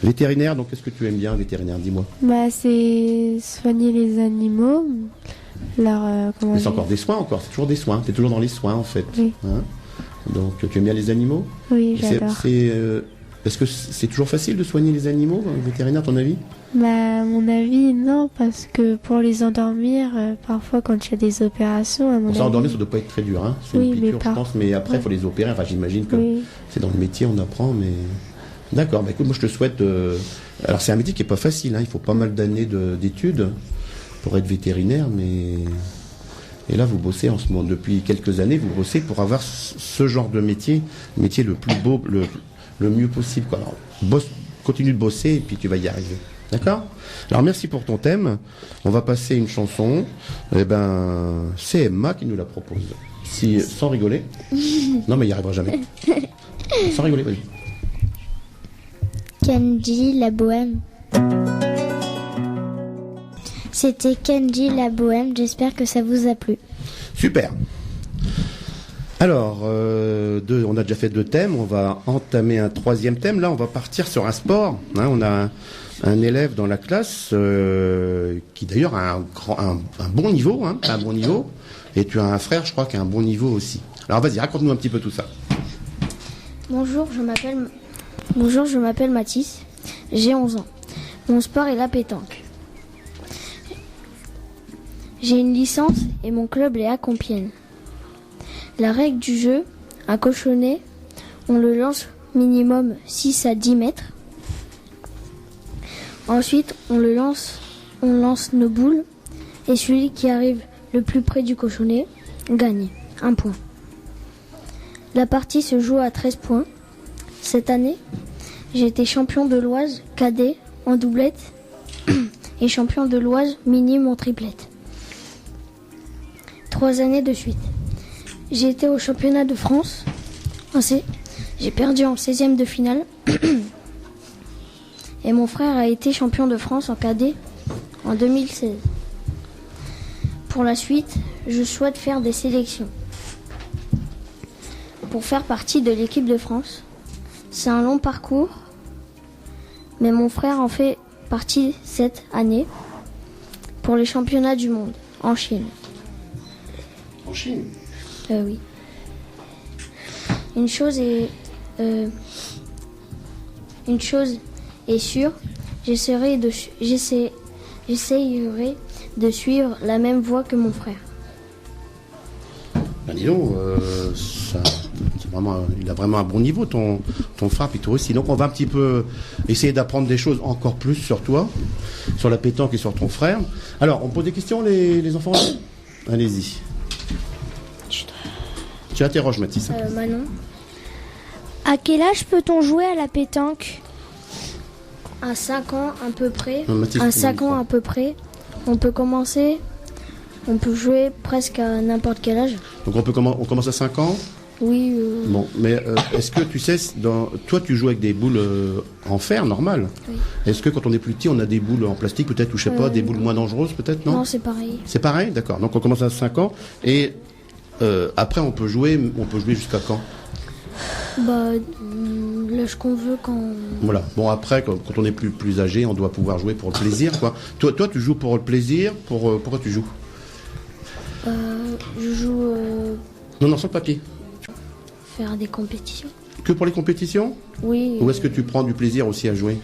vétérinaire, donc qu'est-ce que tu aimes bien vétérinaire? Dis-moi. C'est soigner les animaux. Comment Mais c'est dire encore des soins, c'est toujours des soins. T'es toujours dans les soins en fait. Oui. Hein. Donc tu aimes bien les animaux? Oui, Et j'adore. Est-ce que c'est toujours facile de soigner les animaux, vétérinaire, à ton avis? À mon avis, non, parce que pour les endormir, parfois quand il y a des opérations, à mon Pour ça, avis... endormir, ça doit pas être très dur. Hein. C'est Oui, une mais piqûre, je pense, mais après, il faut les opérer. Enfin, j'imagine que Oui. c'est dans le métier, on apprend, mais... D'accord, bah écoute, moi je te souhaite... Alors, c'est un métier qui est pas facile, hein. Il faut pas mal d'années d'études pour être vétérinaire, mais... Et là, vous bossez en ce moment, depuis quelques années, vous bossez pour avoir ce genre de métier, le métier le plus beau, le mieux possible, quoi. Alors, continue de bosser et puis tu vas y arriver. D'accord? Alors, merci pour ton thème. On va passer une chanson. Eh ben, c'est Emma qui nous la propose. Sans rigoler. Non, mais il n'y arrivera jamais. Sans rigoler, vas-y. Kenji la bohème. C'était Kenji la bohème, j'espère que ça vous a plu. Super. Alors, on a déjà fait 2 thèmes, on va entamer un 3e thème. Là, on va partir sur un sport. Hein, on a un élève dans la classe qui d'ailleurs a un bon niveau, hein, un bon niveau. Et tu as un frère, je crois, qui a un bon niveau aussi. Alors vas-y, raconte-nous un petit peu tout ça. Bonjour, je m'appelle Mathis, j'ai 11 ans. Mon sport est la pétanque. J'ai une licence et mon club est à Compiègne. La règle du jeu, un cochonnet on le lance minimum 6 à 10 mètres. Ensuite, on lance nos boules et celui qui arrive le plus près du cochonnet gagne 1 point. La partie se joue à 13 points. Cette année, j'ai été champion de l'Oise cadet en doublette et champion de l'Oise minime en triplette. 3 années de suite. J'ai été au championnat de France. J'ai perdu en 16e de finale. Et mon frère a été champion de France en cadet en 2016. Pour la suite, je souhaite faire des sélections. Pour faire partie de l'équipe de France, c'est un long parcours, mais mon frère en fait partie cette année pour les championnats du monde en Chine. En Chine? Oui. Une chose est sûre, j'essayerai de suivre la même voie que mon frère. Ben dis donc, il a vraiment un bon niveau, ton frère, puis toi aussi. Donc on va un petit peu essayer d'apprendre des choses encore plus sur toi, sur la pétanque et sur ton frère. Alors, on pose des questions, les enfants? Allez-y. Tu interroges, Mathis. Manon. À quel âge peut-on jouer à la pétanque? À 5 ans à peu près. Non, Mathis, À 5 ans à peu près. On peut jouer presque à n'importe quel âge. Donc on commence à 5 ans? Oui. Bon, mais est-ce que tu sais, toi tu joues avec des boules en fer, normal? Oui. Est-ce que quand on est plus petit, on a des boules en plastique peut-être, ou je sais pas, des boules moins dangereuses peut-être, non? Non, c'est pareil. C'est pareil, d'accord. Donc on commence à 5 ans, et après on peut jouer jusqu'à quand? L'âge qu'on veut quand... Voilà. Bon, après, quand on est plus âgé, on doit pouvoir jouer pour le plaisir, quoi. Toi tu joues pour le plaisir, pourquoi tu joues? Je joue... Non, sans le papier. Faire des compétitions. Que pour les compétitions? Oui. Ou est-ce que tu prends du plaisir aussi à jouer?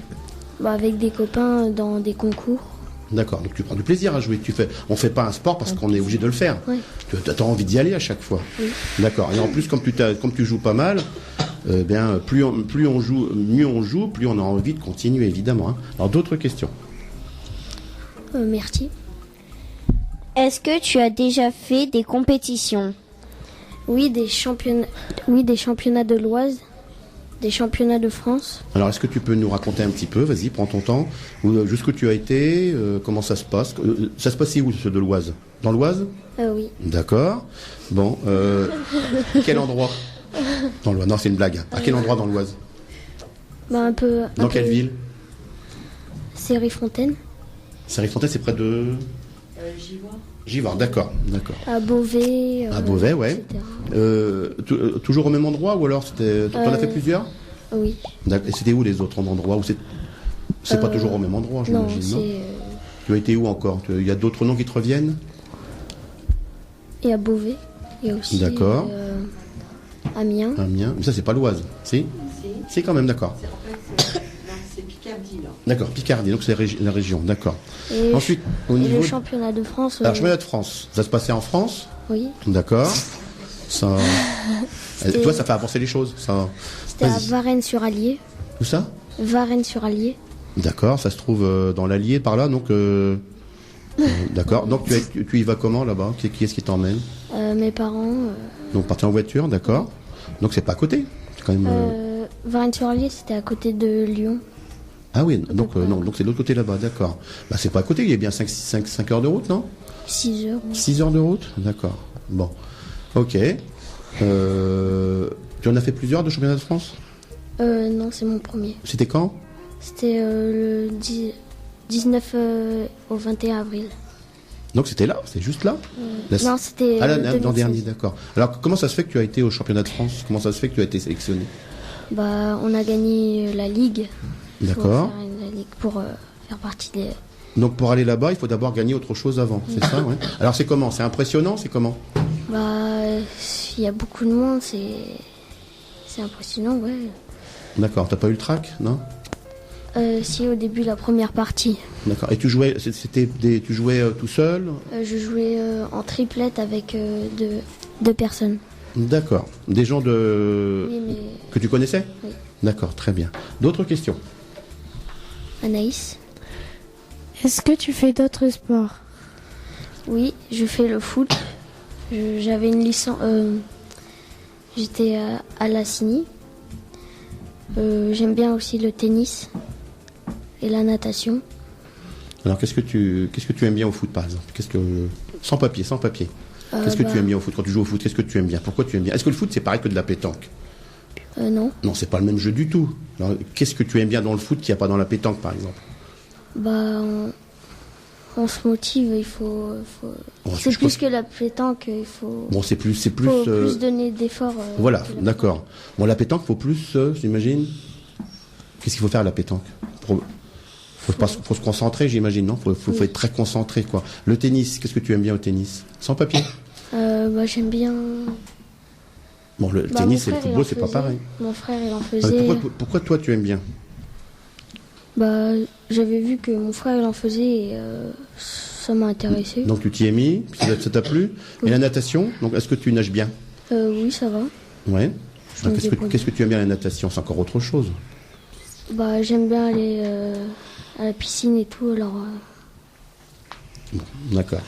Avec des copains dans des concours. D'accord, donc tu prends du plaisir à jouer. On fait pas un sport parce qu'on est obligé de le faire. Oui. Tu as envie d'y aller à chaque fois. Oui. D'accord. Et en plus, comme tu joues pas mal, plus on joue, mieux on joue, plus on a envie de continuer, évidemment. Hein. Alors d'autres questions? Merci. Est-ce que tu as déjà fait des compétitions? Oui, des championnats de l'Oise, des championnats de France. Alors, est-ce que tu peux nous raconter un petit peu? Vas-y, prends ton temps. Jusqu'où tu as été? Comment ça se passe? Ça se passait où, ceux de l'Oise? Dans l'Oise? Oui. D'accord. Bon, quel endroit? Dans l'Oise. Non, c'est une blague. À quel endroit dans l'Oise? Un peu. Dans quelle ville? C'est Rifontaine. C'est Rifontaine, c'est près de... Givors, d'accord. À Beauvais. À Beauvais, ouais. Toujours au même endroit, ou alors t'en as fait plusieurs? Oui. Et c'était où les autres endroits? Ou c'est pas toujours au même endroit, j'imagine, non? Tu as été où encore? Il y a d'autres noms qui te reviennent? Et à Beauvais. Il y a aussi d'accord. Amiens. Mais ça, c'est pas l'Oise, si? Si, quand même, d'accord. C'est Picardie, là. D'accord, Picardie, donc c'est la région, d'accord. Et Ensuite, au niveau le championnat de France. Alors, championnat de France, ça se passait en France? Oui. D'accord. Ça... Toi, ça fait avancer les choses. C'était à Varennes-sur-Allier. Où ça? Varennes-sur-Allier. D'accord, ça se trouve dans l'Allier, par là, donc... D'accord, donc tu y vas comment, là-bas? Qui est-ce qui t'emmène? Mes parents. Donc, partir en voiture, d'accord. Donc, c'est pas à côté? C'est quand même... Varennes-sur-Allier, c'était à côté de Lyon. Ah oui, donc c'est de l'autre côté là-bas, d'accord. C'est pas à côté, il y a bien 5 heures de route, non? 6 heures. Oui. 6 heures de route? D'accord. Bon. Ok. Tu en as fait plusieurs de championnat de France? Non, c'est mon premier. C'était quand? C'était le 19 au 21 avril. Donc c'était là, c'est juste là? Non, c'était... l'an dernier, d'accord. Alors comment ça se fait que tu as été au championnat de France? Comment ça se fait que tu as été sélectionné? On a gagné la Ligue. D'accord. Pour faire partie des... Donc pour aller là-bas, il faut d'abord gagner autre chose avant, c'est ça, ouais. Alors c'est comment? C'est impressionnant, c'est comment? Il y a beaucoup de monde, c'est impressionnant, ouais. D'accord, t'as pas eu le trac, non? Si, au début, la première partie. D'accord, et tu jouais, tu jouais tout seul? Je jouais en triplette avec deux personnes. D'accord. Des gens Oui, mais que tu connaissais? Oui. D'accord, très bien. D'autres questions? Anaïs? Est-ce que tu fais d'autres sports? Oui, je fais le foot. J'avais une licence. J'étais à la CINI. J'aime bien aussi le tennis et la natation. Alors, qu'est-ce que tu aimes bien au foot, par exemple? Sans papier. Qu'est-ce que tu aimes bien au foot? Quand tu joues au foot, qu'est-ce que tu aimes bien? Pourquoi tu aimes bien? Est-ce que le foot, c'est pareil que de la pétanque? Non. Non, c'est pas le même jeu du tout. Alors, qu'est-ce que tu aimes bien dans le foot qu'il n'y a pas dans la pétanque, par exemple? On se motive, il faut. C'est plus que la pétanque, il faut. Bon, c'est plus. Faut plus donner d'efforts. Voilà, que la d'accord. Bon, la pétanque, faut plus, j'imagine. Qu'est-ce qu'il faut faire à la pétanque? Faut se concentrer, j'imagine, non? Faut être très concentré, quoi. Le tennis, qu'est-ce que tu aimes bien au tennis? Sans papier? J'aime bien. Bon, le tennis et le football, c'est pas pareil. Mon frère, il en faisait. Pourquoi toi, tu aimes bien? J'avais vu que mon frère, il en faisait et ça m'a intéressé. Donc, tu t'y es mis, puis ça t'a plu? Oui. Et la natation? Donc, est-ce que tu nages bien? Oui, ça va. Ouais. Qu'est-ce que tu aimes bien la natation? C'est encore autre chose. J'aime bien aller à la piscine et tout, alors. Bon, d'accord.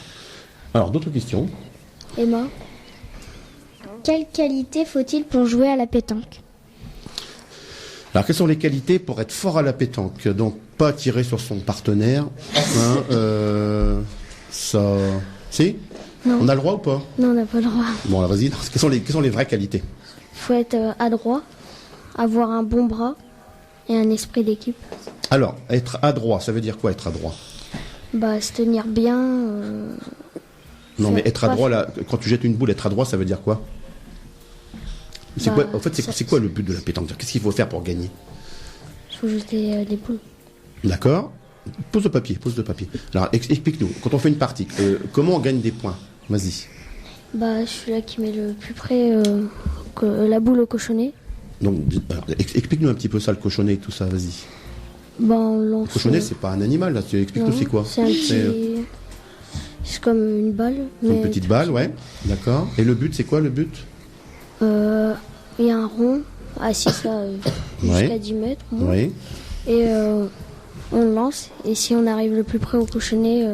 Alors, d'autres questions? Emma? Quelle qualité faut-il pour jouer à la pétanque? Alors, quelles sont les qualités pour être fort à la pétanque? Donc, pas tirer sur son partenaire. Ça... Si? Non. On a le droit ou pas? Non, on n'a pas le droit. Bon, alors vas-y. Quelles sont les vraies qualités? Il faut être adroit, avoir un bon bras et un esprit d'équipe. Alors, être adroit, ça veut dire quoi, être adroit? Se tenir bien. Non, mais être adroit, là, quand tu jettes une boule, être adroit, ça veut dire quoi? En fait, c'est quoi le but de la pétanque? Qu'est-ce qu'il faut faire pour gagner? Il faut jeter les boules. D'accord. Pose de papier. Alors, explique-nous. Quand on fait une partie, comment on gagne des points? Vas-y. Celui-là qui met le plus près la boule au cochonnet. Donc, explique-nous un petit peu ça, le cochonnet et tout ça, vas-y. On lance. Le cochonnet, c'est pas un animal, là. Explique-nous, c'est quoi? C'est un petit... C'est comme une balle. Une petite balle, ouais. D'accord. Et le but, c'est quoi le but? Il y a un rond assis jusqu'à 10 mètres. Oui. Et on lance. Et si on arrive le plus près au cochonnet...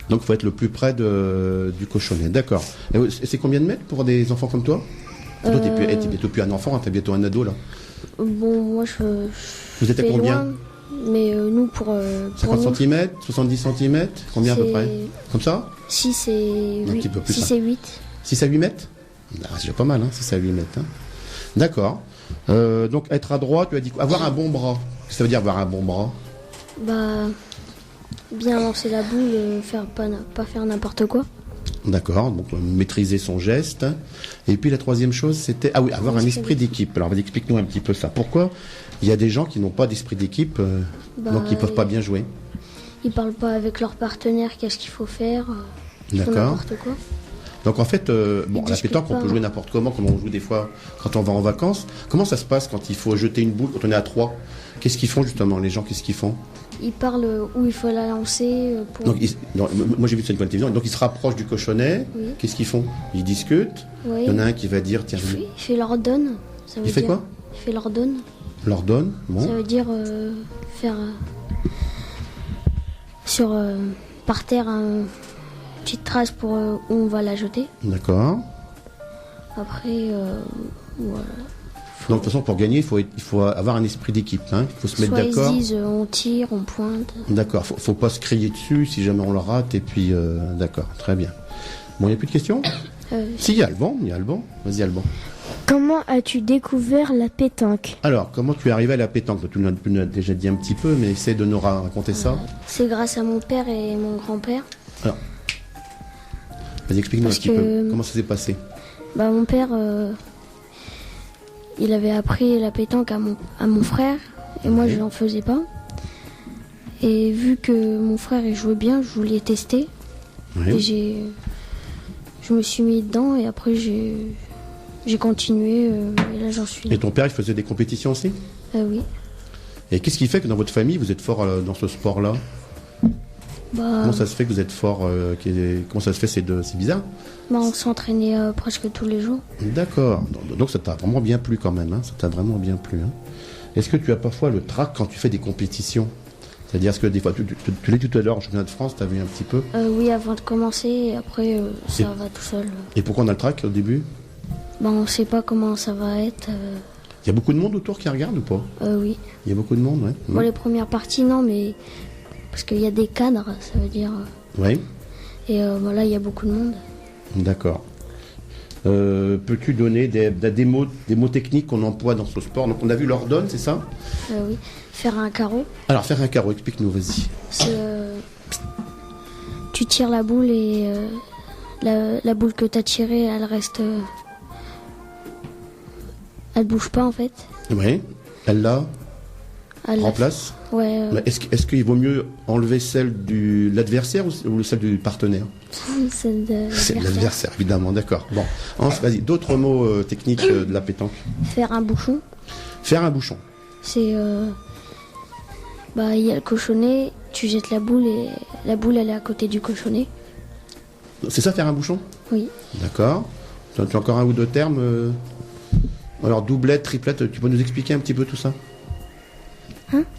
Donc, il faut être le plus près du cochonnet. D'accord. Et c'est combien de mètres pour des enfants comme toi? Toi, t'es bientôt plus un enfant, hein, t'es bientôt un ado, là. Moi, Vous êtes à combien? Loin, mais nous, pour 50 cm, 70 cm, combien à peu près? Comme ça? 6 et 8. Un petit peu plus. 6 et 8. 6 à 8 mètres? C'est déjà pas mal, hein, 6 à 8 mètres. Hein. D'accord. Donc, être adroit, tu as dit quoi? Avoir un bon bras. Qu'est-ce que ça veut dire, avoir un bon bras? Bien lancer la boule, pas faire n'importe quoi. D'accord, donc maîtriser son geste. Et puis la troisième chose, c'était avoir un esprit d'équipe. Alors explique-nous un petit peu ça. Pourquoi il y a des gens qui n'ont pas d'esprit d'équipe, donc ils ne peuvent pas bien jouer? Ils parlent pas avec leur partenaire, qu'est-ce qu'il faut faire, d'accord. N'importe quoi. Donc en fait, la pétanque, on peut jouer n'importe comment, comme on joue des fois quand on va en vacances. Comment ça se passe quand il faut jeter une boule, quand on est à 3? Qu'est-ce qu'ils font justement, les gens, qu'est-ce qu'ils font? Ils parlent où il faut la lancer. Moi j'ai vu ça une fois à la télévision. Donc ils se rapprochent du cochonnet. Oui. Qu'est-ce qu'ils font? Ils discutent. Oui. Il y en a un qui va dire tiens. Il fait l'ordonne. Il fait quoi? Il fait l'ordonne. L'ordonne, bon. Ça veut dire faire par terre une petite trace pour où on va la jeter. D'accord. Après, voilà. Donc de toute façon, pour gagner, il faut avoir un esprit d'équipe. Hein. Il faut se mettre d'accord. Ils disent on tire, on pointe. D'accord. Faut pas se crier dessus si jamais on le rate. Et puis, d'accord, très bien. Bon, il n'y a plus de questions? Si, il y a Alban. Vas-y, Alban. Comment as-tu découvert la pétanque? Alors, comment tu es arrivé à la pétanque? Tu nous l'as déjà dit un petit peu, mais essaie de nous raconter ça. C'est grâce à mon père et mon grand-père. Alors, vas-y, explique-nous un petit peu. Comment ça s'est passé? Mon père... il avait appris la pétanque à mon frère et moi je n'en faisais pas. Et vu que mon frère il jouait bien, je voulais tester. Oui. Et je me suis mis dedans et après j'ai continué et là j'en suis là. Et ton père il faisait des compétitions aussi? Oui. Et qu'est-ce qui fait que dans votre famille vous êtes fort dans ce sport-là? Comment ça se fait que vous êtes fort Comment ça se fait, c'est bizarre. On s'entraînait presque tous les jours. D'accord. Donc ça t'a vraiment bien plu quand même. Hein. Ça t'a vraiment bien plu. Hein. Est-ce que tu as parfois le trac quand tu fais des compétitions? C'est-à-dire, est-ce que des fois, tu l'as dit tout à l'heure, en championnat de France, tu as vu un petit peu? Oui, avant de commencer, et après, ça va tout seul. Et pourquoi on a le trac au début? On ne sait pas comment ça va être. Il y a beaucoup de monde autour qui regarde ou pas? Oui. Il y a beaucoup de monde, ouais. Bon, les premières parties, non, mais parce qu'il y a des cadres, ça veut dire. Oui. Et là, il y a beaucoup de monde. D'accord. Peux-tu donner des mots techniques qu'on emploie dans ce sport? Donc on a vu l'ordonne, c'est ça? Oui. Faire un carreau. Alors faire un carreau, explique-nous, vas-y. C'est tu tires la boule et la boule que tu as tirée, elle reste. Elle bouge pas en fait. Oui. Elle là remplace. Ouais. Est-ce qu'il vaut mieux enlever celle de l'adversaire ou celle du partenaire? Celle de C'est l'adversaire, évidemment, d'accord. Bon, vas-y, d'autres mots techniques de la pétanque. Faire un bouchon. Faire un bouchon. C'est il y a le cochonnet, tu jettes la boule et la boule elle est à côté du cochonnet. C'est ça, faire un bouchon? Oui. D'accord. Tu as encore un ou deux termes Alors, doublette, triplette, tu peux nous expliquer un petit peu tout ça?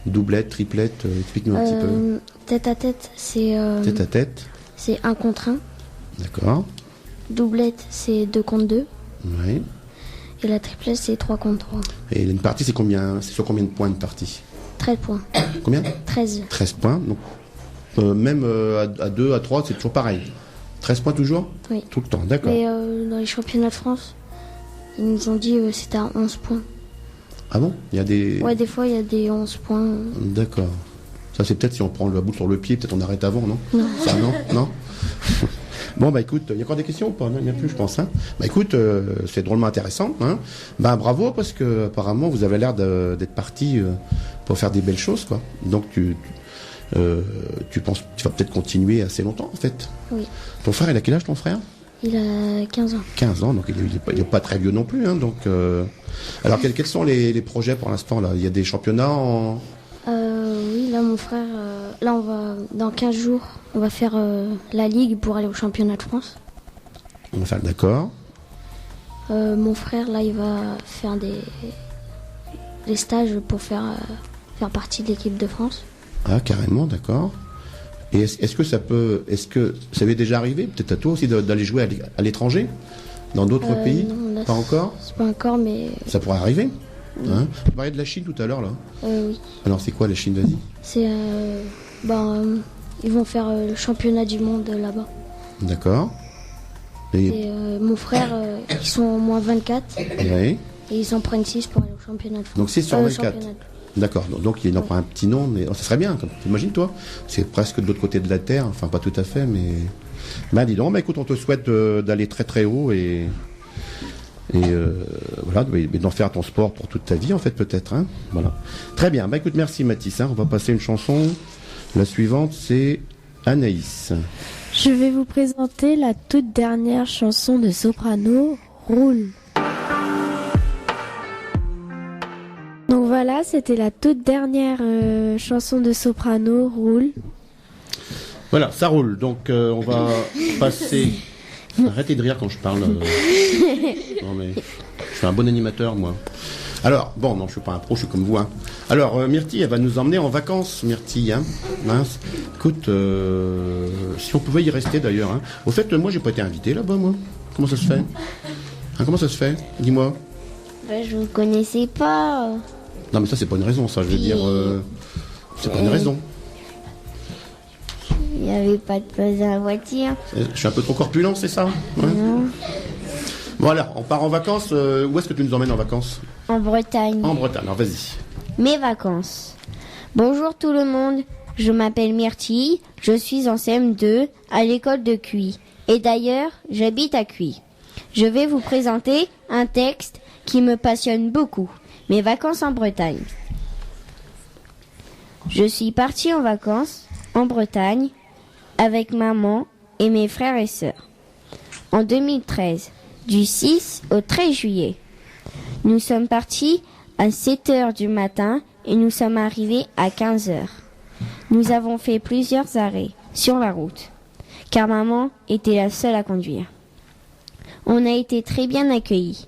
Doublette, triplette, explique-nous un petit peu. Tête à tête, c'est... Tête à tête. C'est 1 contre 1. D'accord. Doublette, c'est 2 contre 2. Oui. Et la triplette, c'est 3 contre 3. Et une partie, c'est sur combien de points une partie? 13 points. Combien? 13. 13 points. Donc, même à 2, à 3, c'est toujours pareil. 13 points toujours? Oui. Tout le temps, d'accord. Mais dans les championnats de France, ils nous ont dit c'était à 11 points. Ah bon? Il y a des... Ouais, des fois, il y a des 11 points. D'accord. Ça, c'est peut-être si on prend la boule sur le pied, peut-être on arrête avant, non? Non. Ça, non? Bon, écoute, il y a encore des questions ou pas? Non, il n'y a plus, je pense. Hein. Écoute, c'est drôlement intéressant. Hein. Bravo, parce que apparemment, vous avez l'air d'être parti pour faire des belles choses, quoi. Donc, tu penses, tu vas peut-être continuer assez longtemps, en fait. Oui. Ton frère, il a quel âge, ton frère? Il a 15 ans. 15 ans, donc il n'est pas très vieux non plus. Hein, donc, alors, quels sont les projets pour l'instant là? Il y a des championnats Oui, là, mon frère, là, dans 15 jours, on va faire la ligue pour aller au championnat de France. On va faire, d'accord. Mon frère, là, il va faire des stages pour faire partie de l'équipe de France. Ah, carrément, d'accord. Et est-ce que ça avait déjà arrivé, peut-être à toi aussi, d'aller jouer à l'étranger, dans d'autres pays? Non, là, pas encore? C'est pas encore, mais... Ça pourrait arriver. Hein? Tu parlais de la Chine tout à l'heure, là. Oui. Alors, c'est quoi la Chine, vas-y? C'est... ils vont faire le championnat du monde là-bas. D'accord. Et mon frère, ils sont au moins 24. Oui. Et ils en prennent 6 pour aller au championnat de France. Donc 6 sur 24. D'accord, donc il en prend un petit nom, mais ça serait bien, t'imagines toi? C'est presque de l'autre côté de la Terre, enfin pas tout à fait, mais... dis donc, écoute, on te souhaite d'aller très très haut et voilà, mais d'en faire ton sport pour toute ta vie en fait peut-être. Hein, voilà. Très bien, écoute, merci Mathis, hein, on va passer une chanson. La suivante, c'est Anaïs. Je vais vous présenter la toute dernière chanson de soprano, Roule. Donc voilà, c'était la toute dernière chanson de soprano, Roule. Voilà, ça roule. Donc on va passer... Arrêtez de rire quand je parle. Non mais, je suis un bon animateur, moi. Alors, bon, non, je suis pas un pro, je suis comme vous. Hein. Alors, Myrtille, elle va nous emmener en vacances, Myrtille. Hein. Mince. Écoute, si on pouvait y rester d'ailleurs. Hein. Au fait, moi, j'ai pas été invité là-bas, moi. Comment ça se fait? Hein, comment ça se fait? Dis-moi. Je vous connaissais pas. Non, mais ça, c'est pas une raison, ça. Je veux dire, c'est pas une raison. Il n'y avait pas de place dans la voiture. Je suis un peu trop corpulent, c'est ça? Ouais. Non. Bon, alors, on part en vacances. Où est-ce que tu nous emmènes en vacances? En Bretagne. En Bretagne, alors vas-y. Mes vacances. Bonjour tout le monde, je m'appelle Myrtille, je suis en CM2 à l'école de Cuy. Et d'ailleurs, j'habite à Cuy. Je vais vous présenter un texte qui me passionne beaucoup. Mes vacances en Bretagne. Je suis partie en vacances en Bretagne avec maman et mes frères et sœurs. En 2013, du 6 au 13 juillet. Nous sommes partis à 7h du matin et nous sommes arrivés à 15h. Nous avons fait plusieurs arrêts sur la route, car maman était la seule à conduire. On a été très bien accueillis.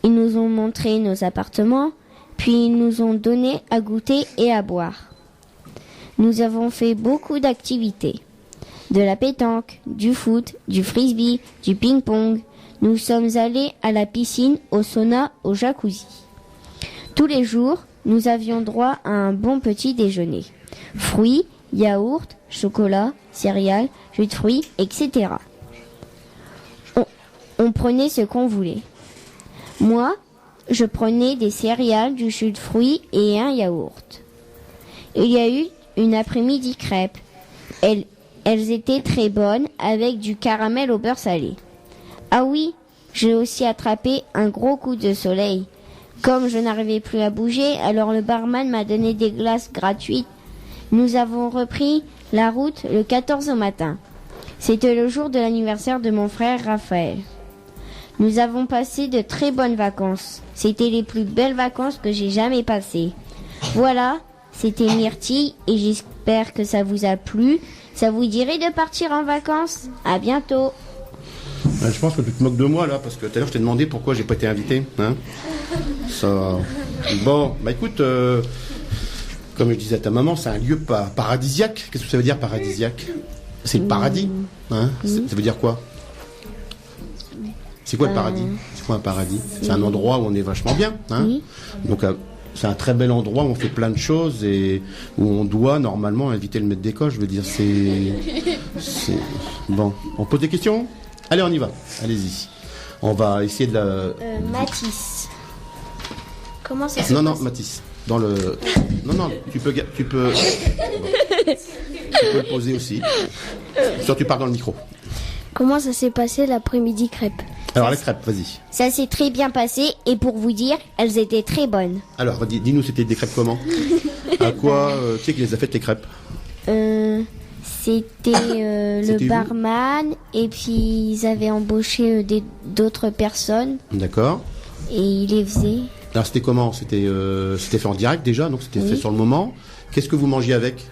Ils nous ont montré nos appartements, puis ils nous ont donné à goûter et à boire. Nous avons fait beaucoup d'activités. De la pétanque, du foot, du frisbee, du ping-pong. Nous sommes allés à la piscine, au sauna, au jacuzzi. Tous les jours, nous avions droit à un bon petit déjeuner. Fruits, yaourts, chocolat, céréales, jus de fruits, etc. On prenait ce qu'on voulait. Moi, je prenais des céréales, du jus de fruits et un yaourt. Il y a eu une après-midi crêpes. Elles étaient très bonnes avec du caramel au beurre salé. Ah oui, j'ai aussi attrapé un gros coup de soleil. Comme je n'arrivais plus à bouger, alors le barman m'a donné des glaces gratuites. Nous avons repris la route le 14 au matin. C'était le jour de l'anniversaire de mon frère Raphaël. Nous avons passé de très bonnes vacances. C'était les plus belles vacances que j'ai jamais passées. Voilà, c'était Myrtille et j'espère que ça vous a plu. Ça vous dirait de partir en vacances? À bientôt. Je pense que tu te moques de moi là, parce que tout à l'heure je t'ai demandé pourquoi j'ai pas été invité. Hein, ça... Bon, bah écoute, comme je disais à ta maman, c'est un lieu paradisiaque. Qu'est-ce que ça veut dire paradisiaque? C'est le paradis. Hein, ça veut dire quoi? C'est quoi le paradis? C'est quoi un paradis? C'est un endroit où on est vachement bien. Hein, donc c'est un très bel endroit où on fait plein de choses et où on doit normalement inviter le maître d'école. Je veux dire, c'est... Bon, on pose des questions? Allez, on y va. Allez-y. On va essayer de la... Matisse. Comment ça se Non, passe? Mathis. Dans le... Non, tu peux le poser aussi. Soit tu pars dans le micro. Comment ça s'est passé l'après-midi crêpes? Alors, les crêpes, vas-y. Ça s'est très bien passé et pour vous dire, elles étaient très bonnes. Alors, dis-nous, c'était des crêpes comment? À quoi... qui c'est qui les a faites, les crêpes? C'était C'était le barman et puis ils avaient embauché d'autres personnes D'accord. et ils les faisaient. Alors, c'était comment? C'était fait en direct déjà, donc c'était fait sur le moment. Qu'est-ce que vous mangiez avec?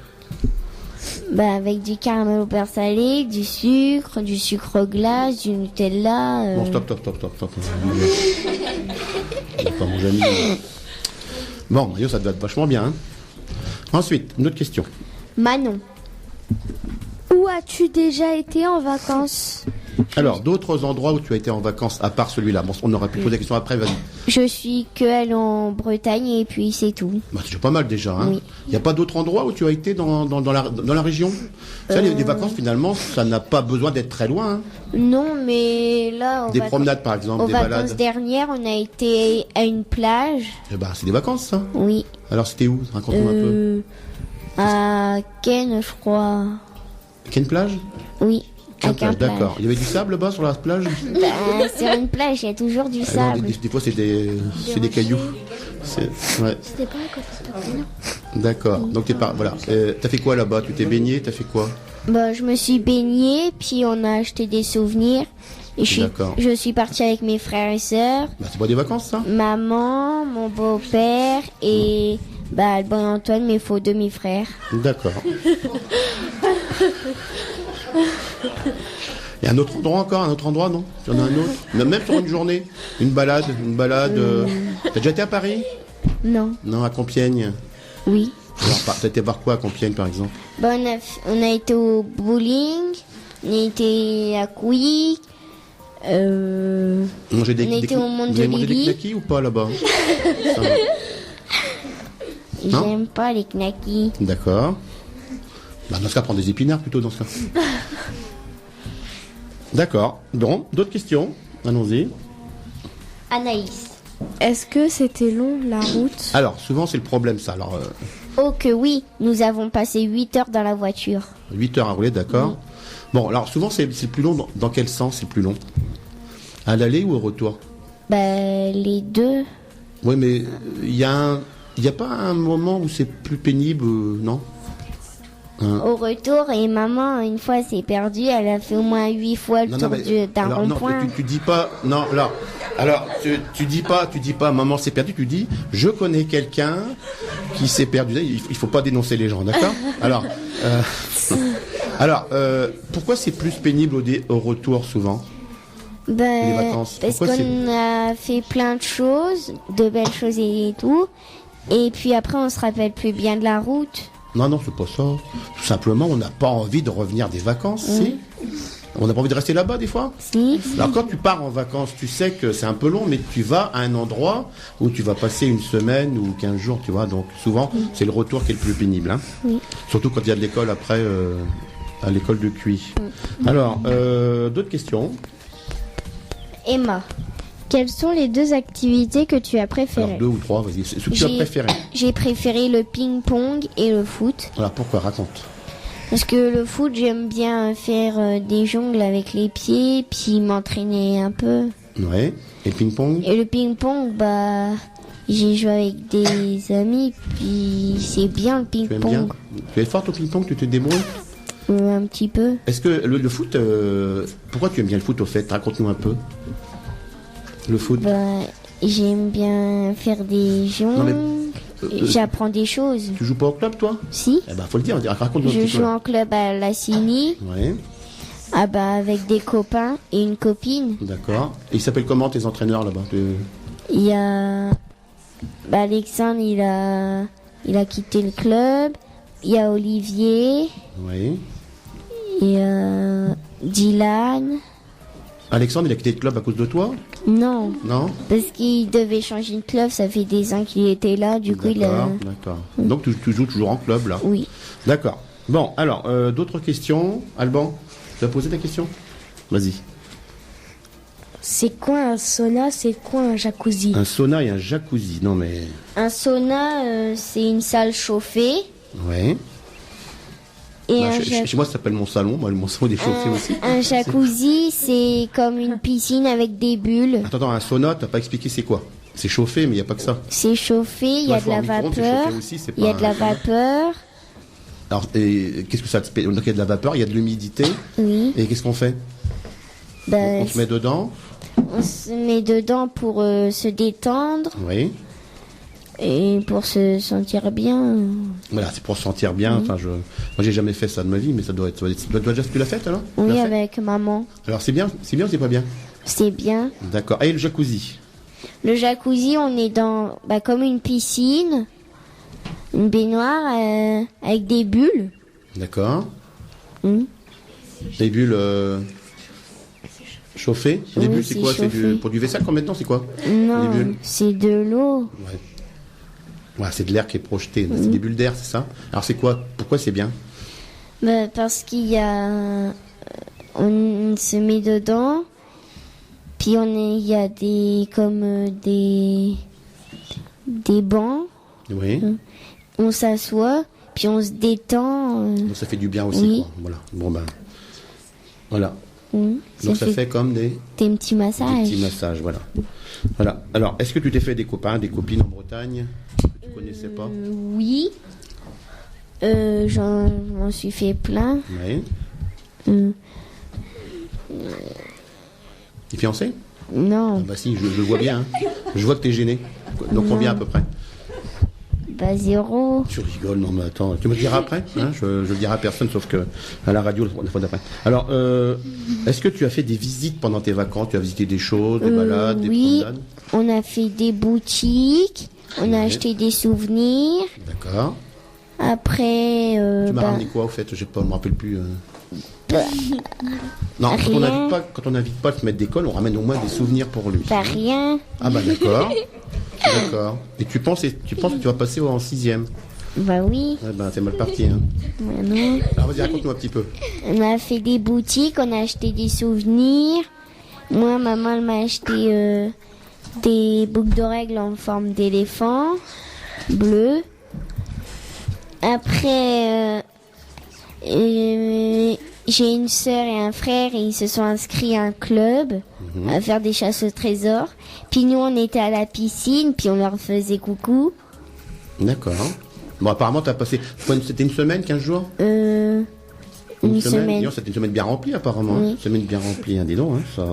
Avec du caramel au beurre salé, du sucre glace, du Nutella. Bon, stop. Pas mon ami. Bon, Mario, ça doit être vachement bien. Hein. Ensuite, une autre question. Manon. Où as-tu déjà été en vacances? Alors, d'autres endroits où tu as été en vacances, à part celui-là. Bon, on aurait pu poser la question après, vas-y. Je suis que allée en Bretagne et puis c'est tout. Bah, c'est déjà pas mal déjà. Hein. Oui. Il n'y a pas d'autres endroits où tu as été dans la région? Ça, les vacances, finalement, ça n'a pas besoin d'être très loin. Hein. Non, mais là... Des promenades, par exemple, aux des vacances balades. dernières, on a été à une plage. Eh ben, c'est des vacances, ça. Oui. Alors, c'était où? Raconte-moi un peu. À Ken, je crois. Quelle plage? Oui. Quelle plage, d'accord. Il y avait du sable là-bas sur la plage? Sur une plage, il y a toujours du Non, sable. des fois, c'est des cailloux. Ouais. C'était pas à côté de ta non? D'accord. Donc, voilà. T'as fait quoi là-bas? Tu t'es baigné? T'as fait quoi? Je me suis baignée, puis on a acheté des souvenirs. Et je suis partie avec mes frères et sœurs. C'est pas des vacances, ça? Maman, mon beau-père et le bon Antoine, mes faux demi-frères. D'accord. Il y a un autre endroit encore? Un autre endroit, non? Il y en a un autre? Même sur une journée? Une balade? T'as déjà été à Paris? Non. Non, à Compiègne? Oui. Alors, t'as été voir quoi à Compiègne, par exemple? On a été au bowling, on a été à Quick, on était au Monde Vous de avez mangé des Lily. knackis ou pas là-bas? J'aime pas les knackis. D'accord. Dans ce cas, prends des épinards plutôt dans ce cas. D'accord. Bon, d'autres questions? Allons-y. Anaïs. Est-ce que c'était long la route? Alors, souvent c'est le problème ça. Alors, Oh que oui, nous avons passé 8 heures dans la voiture. 8 heures à rouler, d'accord. Bon, alors souvent c'est le plus long. Dans quel sens c'est le plus long? À l'aller ou au retour? Les deux. Oui, mais il y a pas un moment où c'est plus pénible, non? Au retour, et maman, une fois, s'est perdue. Elle a fait au moins 8 fois le tour d'un rond-point. Tu dis pas... Non, là... Alors, tu dis pas, maman s'est perdue, tu dis, je connais quelqu'un qui s'est perdu. Il faut pas dénoncer les gens, d'accord? Alors, Alors, pourquoi c'est plus pénible au retour souvent? Les vacances. Parce Pourquoi qu'on a fait plein de choses, de belles choses et tout. Et puis après, on se rappelle plus bien de la route. Non, c'est pas ça. Tout simplement, on n'a pas envie de revenir des vacances, si. On n'a pas envie de rester là-bas, des fois. Si. Alors, quand tu pars en vacances, tu sais que c'est un peu long, mais tu vas à un endroit où tu vas passer une semaine ou 15 jours, tu vois. Donc, souvent, c'est le retour qui est le plus pénible. Hein. Oui. Surtout quand il y a de l'école après, à l'école de QI. Alors, d'autres questions? Emma. Quelles sont les 2 activités que tu as préférées? Alors, 2 ou 3, vas-y. C'est ce que tu as préféré. J'ai préféré le ping-pong et le foot. Alors, pourquoi? Raconte. Parce que le foot, j'aime bien faire des jongles avec les pieds, puis m'entraîner un peu. Ouais. Et le ping-pong? Et le ping-pong, j'ai joué avec des amis, puis c'est bien le Tu aimes bien? ping-pong. Tu es forte au ping-pong? Tu te débrouilles? Un petit peu. Est-ce que le foot, pourquoi tu aimes bien le foot au fait? Raconte-nous un peu. Le foot. J'aime bien faire des jongles. J'apprends des choses. Tu joues pas au club, toi? Si. Eh ben, faut le dire. Raconte-nous un petit peu. Je joue en club à la Cini. Ouais. Avec des copains et une copine. D'accord. Et ils s'appellent comment tes entraîneurs là-bas? Il y a Alexandre, il a quitté le club. Il y a Olivier. Oui. Et Dylan. Alexandre, il a quitté le club à cause de toi? Non. Non? Parce qu'il devait changer de club, ça fait des ans qu'il était là, du coup il a... D'accord. Donc tu joues toujours en club là? Oui. D'accord. Bon, alors, d'autres questions? Alban, tu as posé ta question? Vas-y. C'est quoi un sauna? C'est quoi un jacuzzi? Un sauna et un jacuzzi, non mais... Un sauna, c'est une salle chauffée. Ouais. Et chez moi, ça s'appelle mon salon. Moi, mon salon est chauffé aussi. Un jacuzzi, c'est comme une piscine avec des bulles. Attends, un sauna, t'as pas expliqué c'est quoi? C'est chauffé, mais il n'y a pas que ça. C'est chauffé, il y a de la vapeur. Il y a de la vapeur. Alors, qu'est-ce que ça te fait? Donc, il y a de la vapeur, il y a de l'humidité. Oui. Et qu'est-ce qu'on fait? On se met dedans. On se met dedans pour se détendre. Oui. Et pour se sentir bien. Voilà, c'est pour se sentir bien. Enfin, moi, j'ai jamais fait ça de ma vie, mais ça doit être. Tu l'as fait alors? Oui, avec maman. Alors, c'est bien ou c'est pas bien? C'est bien. D'accord. Et le jacuzzi? Le jacuzzi, on est dans comme une piscine, une baignoire avec des bulles. D'accord. Des bulles chauffées? Des bulles, c'est quoi? C'est pour du vaisselle qu'on met dedans, c'est quoi? Non, c'est de l'eau. Ouais. Ouais, c'est de l'air qui est projeté. C'est des bulles d'air, c'est ça? Alors c'est quoi? Pourquoi c'est bien? Parce qu'il y a... on se met dedans, puis il y a des bancs. Oui. On s'assoit, puis on se détend. Donc ça fait du bien aussi, quoi. Voilà. Bon voilà. Donc ça fait comme des petits massages. Des petits massages, voilà. Voilà. Alors, est-ce que tu t'es fait des copains, des copines en Bretagne que tu connaissais pas? Oui. J'en suis fait plein. Oui. T'es fiancé? Non. Bah si, je le vois bien. Hein. Je vois que t'es gêné. Donc combien à peu près? 0. Tu rigoles, non mais attends, tu me le diras après, hein, je le dirai à personne sauf que à la radio la fois d'après. Alors, est-ce que tu as fait des visites pendant tes vacances? Tu as visité des choses, des balades, des promenades? On a fait des boutiques, on a acheté des souvenirs. D'accord. Après... tu m'as ramené quoi au fait? Je me rappelle plus. Non, quand on n'invite pas à se mettre d'école, on ramène au moins des souvenirs pour lui. Rien. Ah bah d'accord. D'accord. Et tu penses que tu vas passer en 6e? Bah oui. Ouais, bah c'est mal parti. Hein. Bah non. Alors vas-y, raconte-nous un petit peu. On a fait des boutiques, on a acheté des souvenirs. Moi, maman, elle m'a acheté des boucles d'oreilles en forme d'éléphant bleu. Après, j'ai une sœur et un frère et ils se sont inscrits à un club à faire des chasses au trésor. Puis nous, on était à la piscine, puis on leur faisait coucou. D'accord. Bon, apparemment, t'as passé... C'était une semaine, 15 jours? Une semaine. C'était une semaine bien remplie, apparemment. Oui. Une semaine bien remplie, hein, dis donc. Hein, ça...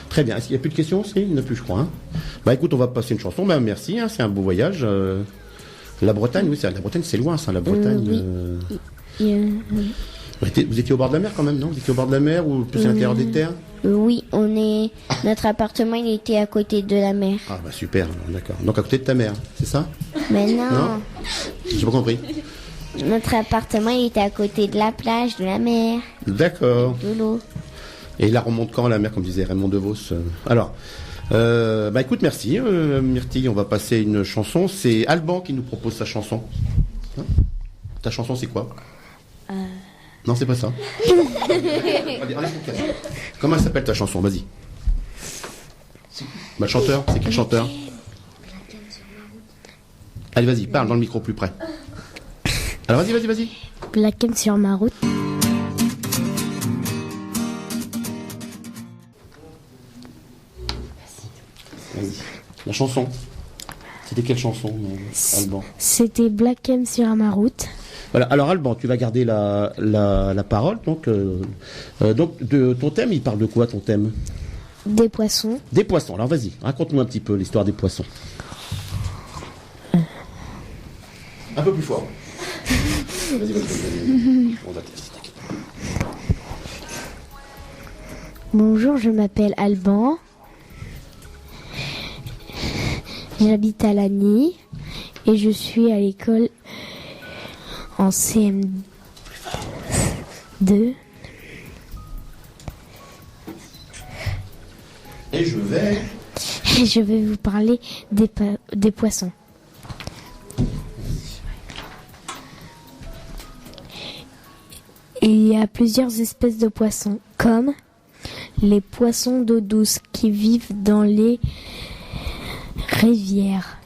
Très bien. Est-ce qu'il n'y a plus de questions? Il n'y en a plus, je crois. Hein. Bah écoute, on va passer une chanson. Bah merci, hein, c'est un beau voyage. La Bretagne, oui, la Bretagne, c'est loin, ça, la Bretagne. Oui. Vous étiez au bord de la mer quand même, non? Vous étiez au bord de la mer ou plus à l'intérieur des terres? Oui, notre appartement, il était à côté de la mer. Ah bah super, d'accord. Donc à côté de ta mère, c'est ça? Mais non. J'ai pas compris. Notre appartement, il était à côté de la plage, de la mer, D'accord. de l'eau. Et là remonte quand la mer, comme disait Raymond DeVos. Alors, bah écoute, merci Myrtille, on va passer une chanson. C'est Alban qui nous propose sa chanson. Hein, ta chanson, c'est quoi? Non, c'est pas ça. Allez, comment elle s'appelle ta chanson? Vas-y. Bah, le chanteur, c'est qui le chanteur? Allez, vas-y, parle dans le micro plus près. Alors, vas-y. Black M sur ma route. Vas-y. La chanson. C'était quelle chanson, Alban? C'était Black M sur ma route. Voilà. Alors Alban, tu vas garder la parole. Donc de ton thème, il parle de quoi ton thème? Des poissons. Des poissons. Alors vas-y, raconte-nous un petit peu l'histoire des poissons. Un peu plus fort. Vas-y. On va t'inquiète. Bonjour, je m'appelle Alban. J'habite à Lagny et je suis à l'école en CM2. Et je vais vous parler des poissons. Il y a plusieurs espèces de poissons, comme les poissons d'eau douce qui vivent dans les rivières,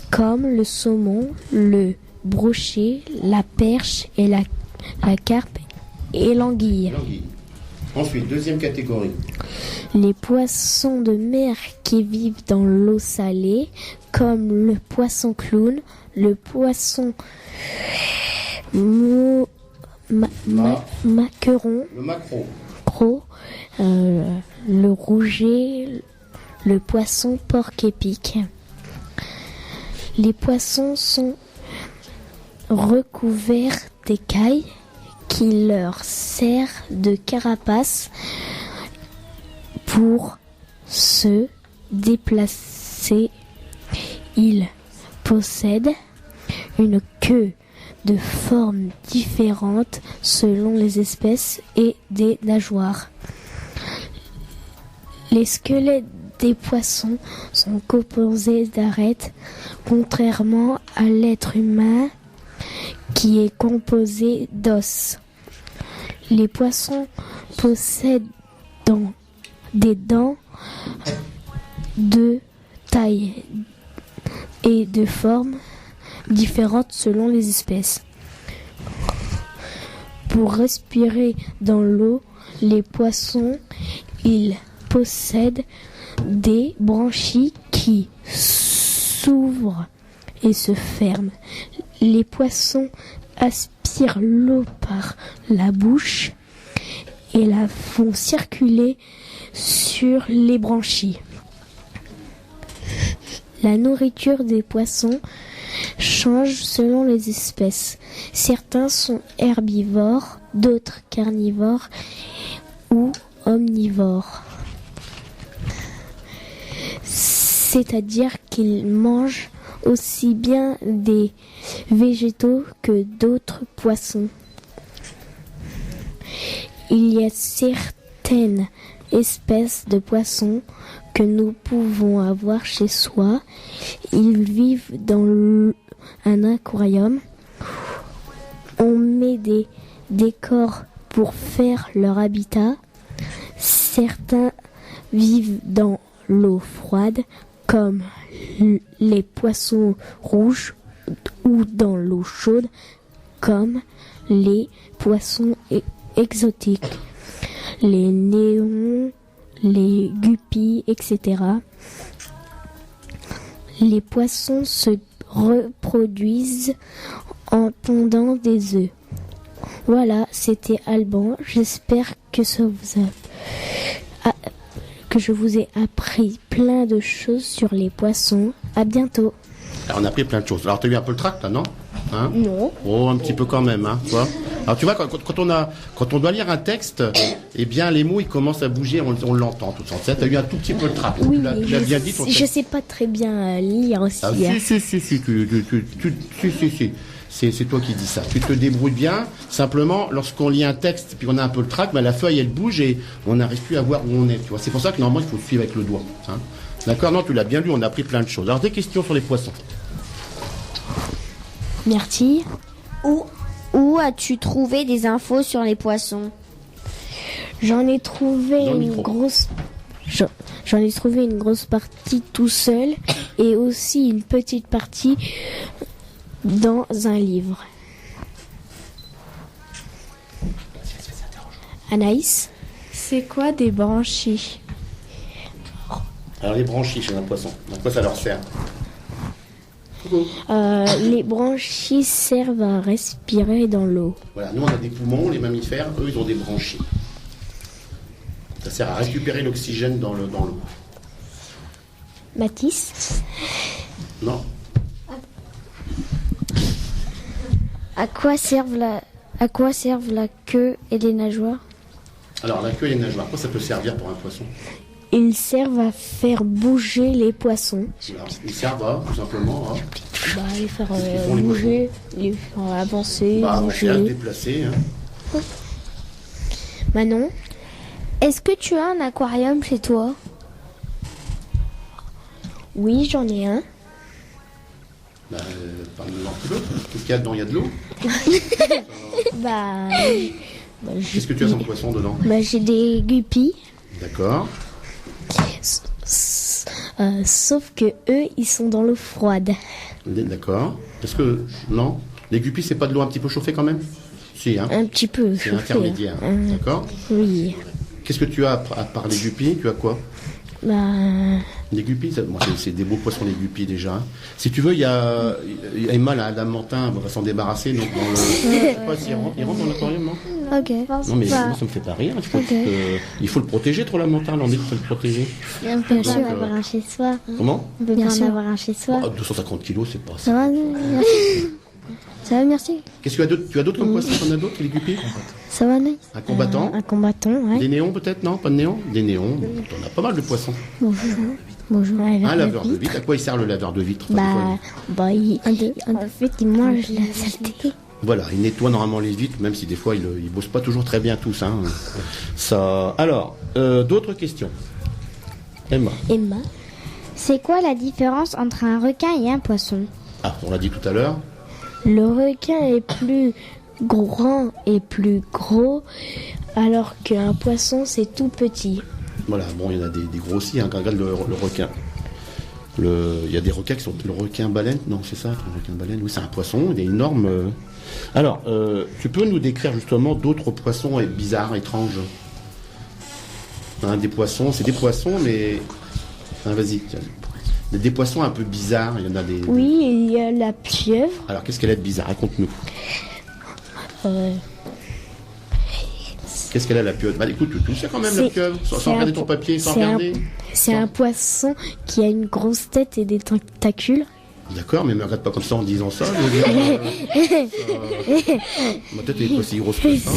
comme le saumon, le brochet, la perche et la carpe et l'anguille. Ensuite, deuxième catégorie. Les poissons de mer qui vivent dans l'eau salée, comme le poisson clown, le poisson maqueron, le maquereau, le rouget, le poisson porc-épic. Les poissons sont recouverts d'écailles qui leur servent de carapace pour se déplacer. Ils possèdent une queue de formes différentes selon les espèces et des nageoires. Les squelettes des poissons sont composés d'arêtes, contrairement à l'être humain qui est composé d'os. Les poissons possèdent des dents de taille et de forme différentes selon les espèces. Pour respirer dans l'eau, les poissons, ils possèdent des branchies qui s'ouvrent et se ferment. Les poissons aspirent l'eau par la bouche et la font circuler sur les branchies. La nourriture des poissons change selon les espèces. Certains sont herbivores, d'autres carnivores ou omnivores. C'est-à-dire qu'ils mangent aussi bien des végétaux que d'autres poissons. Il y a certaines espèces de poissons que nous pouvons avoir chez soi. Ils vivent dans un aquarium. On met des décors pour faire leur habitat. Certains vivent dans l'eau froide, comme les poissons rouges, ou dans l'eau chaude, comme les poissons exotiques, les néons, les guppies, etc. Les poissons se reproduisent en pondant des œufs. Voilà, c'était Alban. J'espère que que je vous ai appris plein de choses sur les poissons. À bientôt. Alors, on a appris plein de choses. Alors, tu as eu un peu le tract, là, non? Hein? Non. Oh, un petit peu quand même, hein, tu vois. Alors tu vois, quand on doit lire un texte, eh bien les mots ils commencent à bouger, on l'entend tout ça. Tu as eu un tout petit peu de trac. Oui, Tu l'as bien dit. je sais pas très bien lire aussi. Ah, si, c'est toi qui dis ça. Tu te débrouilles bien. Simplement, lorsqu'on lit un texte, puis on a un peu le trac, la feuille elle bouge et on n'arrive plus à voir où on est. Tu vois, c'est pour ça que normalement il faut suivre avec le doigt. Hein. D'accord? Non, tu l'as bien lu. On a appris plein de choses. Alors des questions sur les poissons. Myrtille. Où as-tu trouvé des infos sur les poissons? J'en ai trouvé Dans le une micro. grosse. J'en ai trouvé une grosse partie tout seul et aussi une petite partie dans un livre. Anaïs. C'est quoi des branchies? Alors les branchies chez un poisson. À quoi ça leur sert? Les branchies servent à respirer dans l'eau. Voilà, nous on a des poumons, les mammifères, eux ils ont des branchies. Ça sert à récupérer l'oxygène dans l'eau. Mathis. Non. À quoi servent la queue et les nageoires? Alors la queue et les nageoires, à quoi ça peut servir pour un poisson? Ils servent à faire bouger les poissons. Alors, ils servent à, tout simplement, Les faire Qu'est-ce qu'ils font, les bouger, les faire avancer, à se bouger. déplacer. Hein. Manon. Est-ce que tu as un aquarium chez toi? Oui, j'en ai un. Parle-nous un petit peu. Qu'est-ce qu'il y a dedans? Il y a de l'eau. Qu'est-ce que tu as comme poisson dedans? J'ai des guppies. D'accord. Sauf que eux, ils sont dans l'eau froide. D'accord. Est-ce que... Non? Les guppies, c'est pas de l'eau un petit peu chauffée quand même? Si, hein. Un petit peu C'est chauffé. intermédiaire. D'accord. Oui. Qu'est-ce que tu as à part les guppies? Tu as quoi? Les guppies, c'est des beaux poissons, les guppies déjà. Hein. Si tu veux, il y a Emma, la dame Mantin, va s'en débarrasser. Donc dans le... Je sais pas s'il rentre dans l'aquarium, non? Ok. Non, mais moi, ça me fait pas rire. Il faut le protéger, trop, la Mantin. Là, on dit qu'il faut le protéger. On peut pas en avoir un chez soi. Comment? On peut pas en avoir un chez soi. 250 kilos, c'est pas Ça ça. va, merci. Ça va, merci. Qu'est-ce que tu as d'autres comme poissons? T'en as d'autres, les guppies? Ça va, Anaïs? Un combattant? Un combattant, ouais. Des néons, peut-être? Non, pas de néons? Des néons. T'en as pas mal de poissons. Bonjour. Un laveur de vitre. À quoi il sert le laveur de vitre? Enfin, des fois, En fait, il mange la saleté. Voilà, il nettoie normalement les vitres, même si des fois ils bossent pas toujours très bien tous. Hein. Ça. Alors, d'autres questions? Emma. C'est quoi la différence entre un requin et un poisson? Ah, on l'a dit tout à l'heure. Le requin est plus grand et plus gros, alors qu'un poisson, c'est tout petit. Voilà, bon, il y en a des grossis, hein, quand on regarde le requin. Il y a des requins qui sont... Le requin baleine, non, c'est ça, le requin baleine, oui, c'est un poisson, il est énorme. Alors, tu peux nous décrire justement d'autres poissons bizarres, étranges? Hein, des poissons, c'est des poissons, mais... Enfin, vas-y, tiens. Des poissons un peu bizarres, il y en a des... Oui, il y a la pieuvre. Alors, qu'est-ce qu'elle a de bizarre? Raconte-nous. Qu'est-ce qu'elle a, la pieuvre? Écoute, tu sais quand même, la pieuvre, sans regarder ton papier, sans regarder. C'est un poisson qui a une grosse tête et des tentacules. D'accord, mais me regarde pas comme ça en disant ça. Ma tête est pas si grosse que ça.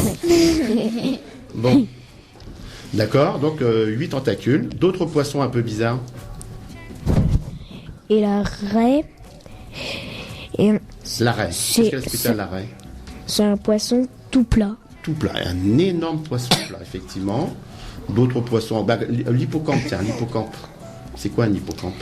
Bon. D'accord, donc 8 tentacules. D'autres poissons un peu bizarres? Et la raie. La raie. Qu'est-ce qu'elle a de spécial, la raie? C'est un poisson tout plat. Tout plat. Un énorme poisson plat, effectivement. D'autres poissons. L'hippocampe, tiens, l'hippocampe. C'est quoi un hippocampe?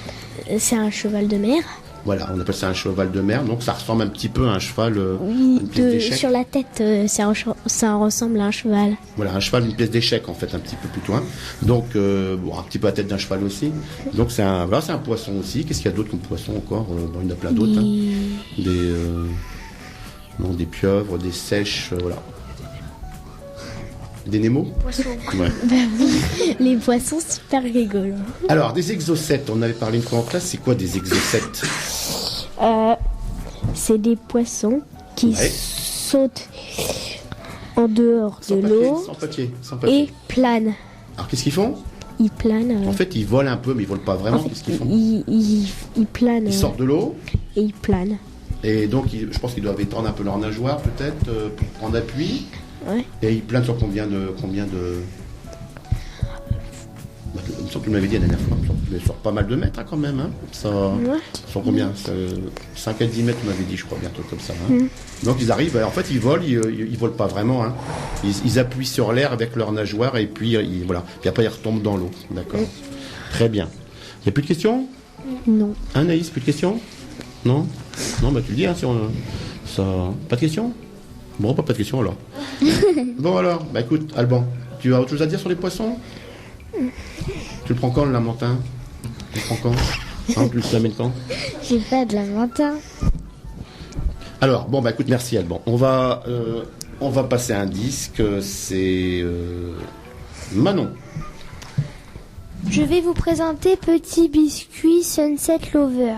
C'est un cheval de mer. Voilà, on appelle ça un cheval de mer. Donc ça ressemble un petit peu à un cheval. Oui, une pièce d'échec. sur la tête, ça ressemble à un cheval. Voilà, un cheval, une pièce d'échec en fait, un petit peu plus loin. Donc, un petit peu la tête d'un cheval aussi. Donc c'est un poisson aussi. Qu'est-ce qu'il y a d'autre comme poisson encore? Il y en a plein d'autres. Hein. Des pieuvres, des sèches, voilà. Des Nemo? Ouais. Les poissons super rigolos. Alors, des exocètes, on avait parlé une fois en classe, c'est quoi des exocètes? C'est des poissons qui sautent en dehors de l'eau Sans papier. et planent. Alors, qu'est-ce qu'ils font? Ils planent. En fait, ils volent un peu, mais ils volent pas vraiment. Qu'est-ce qu'ils font? Ils planent. Ils sortent de l'eau Et ils planent. Et donc, je pense qu'ils doivent étendre un peu leur nageoire, peut-être, pour prendre appui. Ouais. Et ils planent sur combien de... Bah, il me semble que tu m'avais dit la dernière fois, mais sur pas mal de mètres quand même. Hein. Ça, sur combien 5 à 10 mètres, tu m'avais dit, je crois, bientôt comme ça. Hein. Donc ils arrivent, en fait ils volent, ils volent pas vraiment. Hein. Ils appuient sur l'air avec leur nageoire et puis voilà. Puis après ils retombent dans l'eau. D'accord. Très bien. Il n'y a plus de questions? Non. Anaïs, plus de questions? Non? Non, bah tu le dis, hein, si ça... Pas de questions? Bon, pas de questions alors. Bon alors, bah écoute, Alban, tu as autre chose à dire sur les poissons? Tu le prends quand le lamentin? Tu le prends quand? Hein, tu le l'amènes quand? J'ai pas de lamentin. Alors, bon, bah écoute, merci Alban. On va passer un disque, c'est Manon. Je vais vous présenter Petit Biscuit Sunset Lover.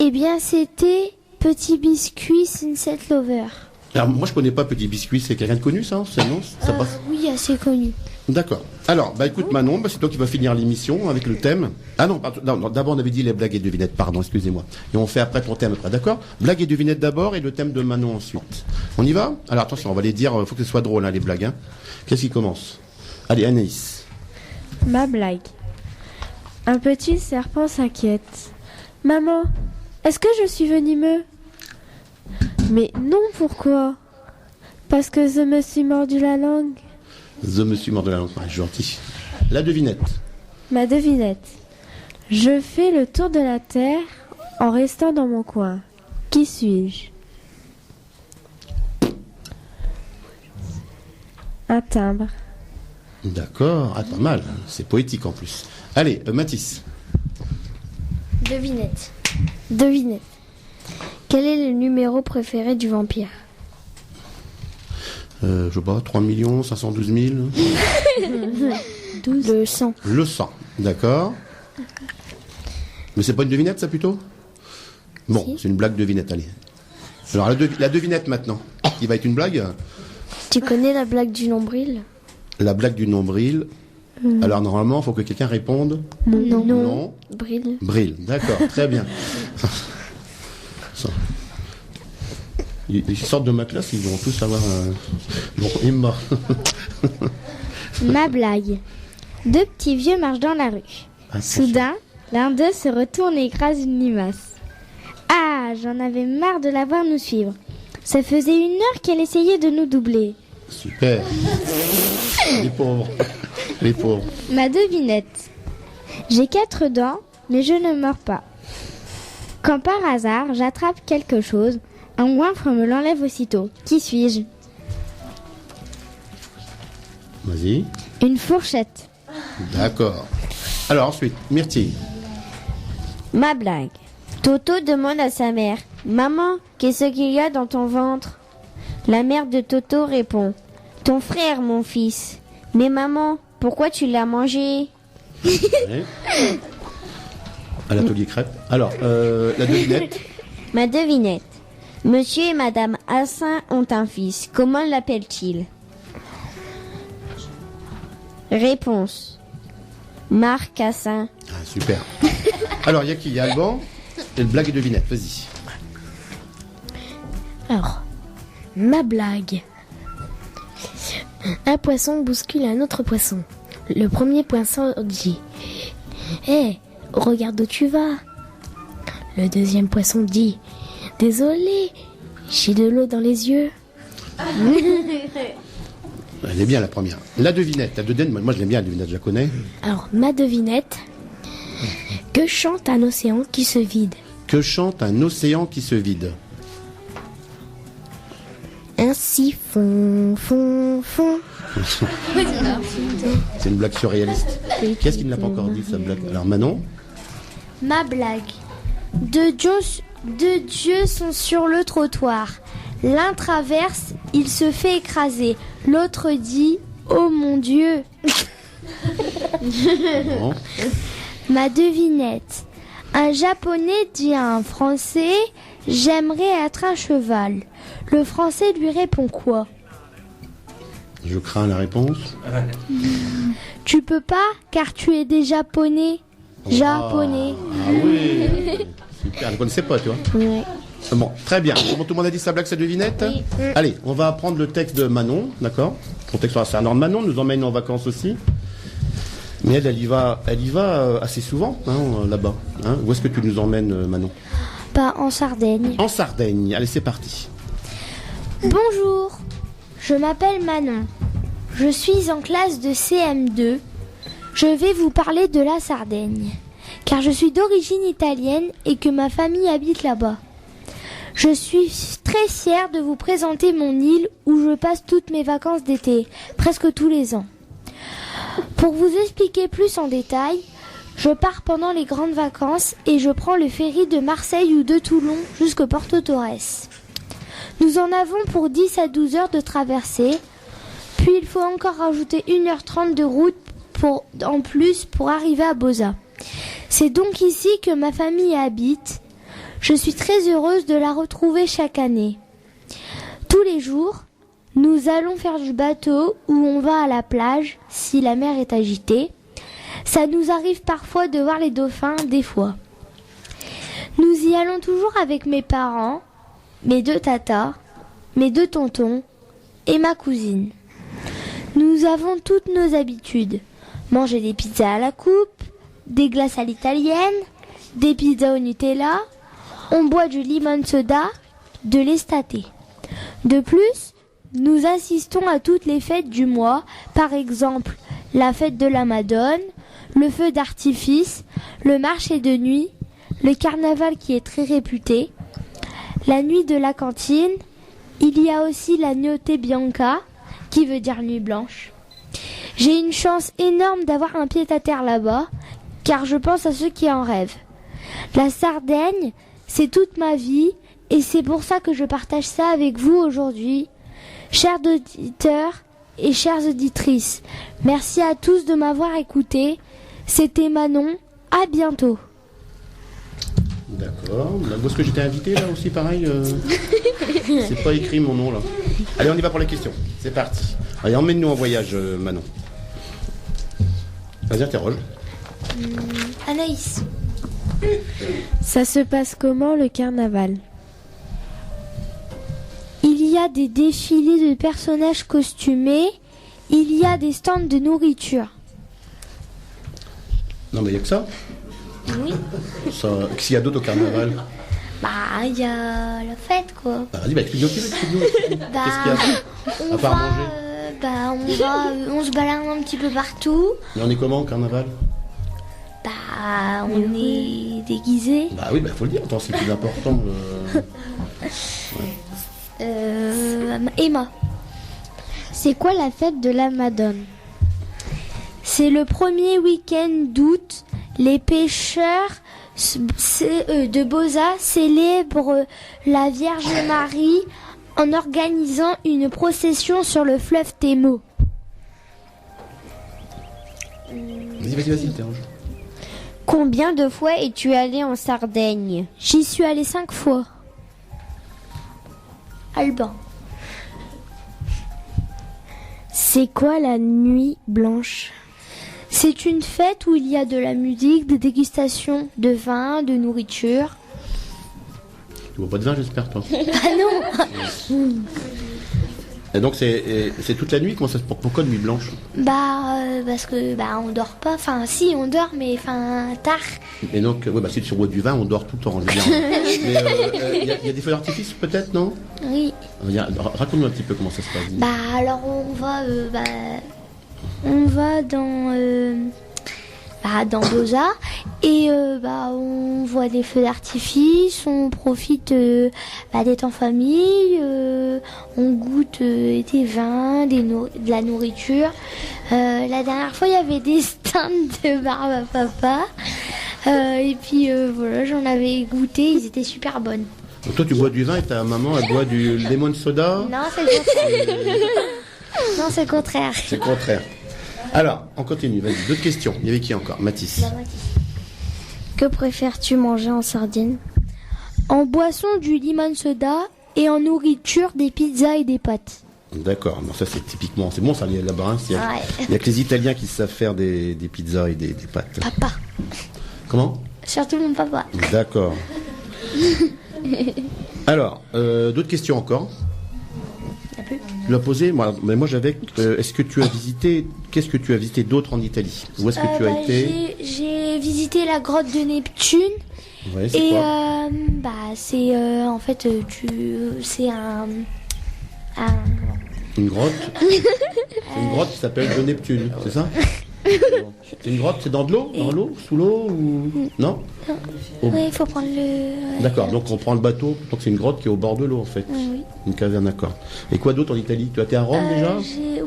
Eh bien, c'était Petit Biscuit Sunset Lover. Alors, moi, je connais pas Petit Biscuit, c'est quelqu'un de connu, ça? C'est non? Ça passe? Oui, assez connu. D'accord. Alors, bah écoute Manon, bah, c'est toi qui vas finir l'émission avec le thème. Ah non, non, d'abord on avait dit les blagues et devinettes, pardon, excusez-moi. Et on fait après ton thème après, d'accord? Blagues et devinettes d'abord et le thème de Manon ensuite. On y va? Alors attention, on va les dire, faut que ce soit drôle, hein, les blagues. Hein. Qu'est-ce qui commence? Allez, Anaïs. Ma blague. Un petit serpent s'inquiète. Maman, est-ce que je suis venimeux? Mais non, pourquoi? Parce que je me suis mordu la langue. Je me suis mort de la langue, ouais, gentil. La devinette. Ma devinette. Je fais le tour de la terre en restant dans mon coin. Qui suis-je? Un timbre. D'accord, ah, pas mal, c'est poétique en plus. Allez, Mathis. Devinette. Devinette. Quel est le numéro préféré du vampire? Je sais pas, 3 512 000. 12. Le 100. Le 100, d'accord. Mais c'est pas une devinette, ça, plutôt? Bon, si. C'est une blague devinette, allez. Alors, la devinette, maintenant. Qui va être une blague? Tu connais la blague du nombril? La blague du nombril. Alors, normalement, il faut que quelqu'un réponde. Non. Non. Bril. Bril, d'accord, très bien. Ils sortent de ma classe, ils vont tous avoir un... Bon, il est mort. Ma blague. Deux petits vieux marchent dans la rue. Soudain, l'un d'eux se retourne et écrase une limace. Ah, j'en avais marre de la voir nous suivre. Ça faisait 1 heure qu'elle essayait de nous doubler. Super. Les pauvres. Les pauvres. Ma devinette. J'ai 4 dents, mais je ne mords pas. Quand par hasard, j'attrape quelque chose, un goinfre me l'enlève aussitôt. Qui suis-je? Vas-y. Une fourchette. D'accord. Alors ensuite, Myrtille. Ma blague. Toto demande à sa mère: Maman, qu'est-ce qu'il y a dans ton ventre? La mère de Toto répond: Ton frère, mon fils. Mais maman, pourquoi tu l'as mangé? À l'atelier crêpe. Alors, la devinette. Ma devinette. Monsieur et Madame Assin ont un fils. Comment l'appelle-t-il? Réponse: Marc Assin. Ah, super. Alors, il y a qui? Il y a Alban. Et le blague et devinette, vas-y. Alors, ma blague. Un poisson bouscule un autre poisson. Le premier poisson dit: Hé, regarde où tu vas. Le deuxième poisson dit: Désolé, j'ai de l'eau dans les yeux. Elle est bien la première. La devinette, moi je l'aime bien la devinette, je la connais. Alors, ma devinette. Que chante un océan qui se vide? Que chante un océan qui se vide? Un siphon, fond. C'est une blague surréaliste. Qu'est-ce qui ne l'a pas encore dit, sa blague? Alors Manon. Ma blague. Deux dieux sont sur le trottoir. L'un traverse, il se fait écraser. L'autre dit: Oh mon Dieu. Bon. Ma devinette. Un Japonais dit à un Français: J'aimerais être un cheval. Le Français lui répond quoi? Je crains la réponse. Tu peux pas, car tu es déjà poney. Japonais. Ah oui. Super, je ne connaissais pas, tu vois. Ouais. Bon, très bien. Bon, tout le monde a dit sa blague, sa devinette. Oui. Allez, on va apprendre le texte de Manon, d'accord. Son texte sur Saint-Laurent de Manon nous emmène en vacances aussi. Mais elle y va assez souvent, hein, là-bas. Hein. Où est-ce que tu nous emmènes, Manon? En Sardaigne. En Sardaigne. Allez, c'est parti. Bonjour, je m'appelle Manon. Je suis en classe de CM2. Je vais vous parler de la Sardaigne, car je suis d'origine italienne et que ma famille habite là-bas. Je suis très fière de vous présenter mon île où je passe toutes mes vacances d'été, presque tous les ans. Pour vous expliquer plus en détail, je pars pendant les grandes vacances et je prends le ferry de Marseille ou de Toulon jusqu'au Porto Torres. Nous en avons pour 10 à 12 heures de traversée, puis il faut encore rajouter 1h30 de route en plus pour arriver à Boza. C'est donc ici que ma famille habite. Je suis très heureuse de la retrouver chaque année. Tous les jours, nous allons faire du bateau ou on va à la plage si la mer est agitée. Ça nous arrive parfois de voir les dauphins, des fois. Nous y allons toujours avec mes parents, mes 2 tatas, mes 2 tontons et ma cousine. Nous avons toutes nos habitudes. Manger des pizzas à la coupe, des glaces à l'italienne, des pizzas au Nutella. On boit du limon soda, de l'estaté. De plus, nous assistons à toutes les fêtes du mois, par exemple la fête de la Madone, le feu d'artifice, le marché de nuit, le carnaval qui est très réputé, la nuit de la cantine. Il y a aussi la Notte Bianca, qui veut dire nuit blanche. J'ai une chance énorme d'avoir un pied-à-terre là-bas, car je pense à ceux qui en rêvent. La Sardaigne, c'est toute ma vie, et c'est pour ça que je partage ça avec vous aujourd'hui. Chers auditeurs et chères auditrices, merci à tous de m'avoir écouté. C'était Manon, à bientôt. D'accord. Où est-ce que j'étais invité là aussi, pareil C'est pas écrit mon nom là. Allez, on y va pour les questions. C'est parti. Allez, emmène-nous en voyage, Manon. Vas-y, interroge. Anaïs. Ça se passe comment le carnaval? Il y a des défilés de personnages costumés. Il y a des stands de nourriture. Non, mais il n'y a que ça. Oui. Qu'est-ce qu'il y a d'autre au carnaval? Il y a la fête, quoi. Vas-y, explique-nous. Qu'est-ce qu'il y a à part manger? On se balade un petit peu partout. Mais on est comment au carnaval? On est déguisés. Bah oui, faut le dire. Attends, c'est plus important. Emma. C'est quoi la fête de la Madone? C'est le premier week-end d'août. Les pêcheurs de Boza célèbrent la Vierge Marie en organisant une procession sur le fleuve Témo. Vas-y, interroge. Combien de fois es-tu allé en Sardaigne? J'y suis allée 5 fois. Alban. C'est quoi la nuit blanche? C'est une fête où il y a de la musique, des dégustations de vin, de nourriture. Tu bois pas de vin, j'espère, toi? Ah non. Et donc c'est toute la nuit? Comment ça se passe? Pourquoi nuit blanche? Parce que on dort pas. Enfin si, on dort, mais tard. Et donc si tu bois du vin, on dort tout le temps, je veux dire. Mais il y a des feux d'artifice peut-être, non? Oui. Raconte-nous un petit peu comment ça se passe. Alors on va dans Boza et on voit des feux d'artifice, on profite d'être en famille, on goûte des vins, de la nourriture. La dernière fois il y avait des stands de barbe à papa et puis j'en avais goûté, ils étaient super bonnes. Donc toi tu bois du vin et ta maman elle boit du lemon soda? Non, c'est le contraire. Non, c'est le contraire. C'est le contraire. Alors, on continue, vas-y, d'autres questions. Il y avait qui encore? Mathis. Que préfères-tu manger en Sardaigne? En boisson, du limon soda et en nourriture, des pizzas et des pâtes. D'accord, non, ça c'est typiquement, c'est bon ça là-bas. Il y a que les Italiens qui savent faire des pizzas et des pâtes. Papa. Comment? Surtout mon papa. D'accord. Alors, d'autres questions encore? Tu l'as posé? Moi j'avais. Qu'est-ce que tu as visité d'autre en Italie? Où est-ce que tu as été? J'ai visité la grotte de Neptune. Ouais, c'est Et quoi? c'est en fait c'est un Une grotte. C'est une grotte qui s'appelle de Neptune, c'est ça? C'est une grotte, c'est dans de l'eau? Dans l'eau? Sous l'eau ou... Non? Oui, il faut prendre le... D'accord, donc on prend le bateau, donc c'est une grotte qui est au bord de l'eau en fait. Oui. Une caverne, d'accord. Et quoi d'autre en Italie? Tu as été à Rome déjà?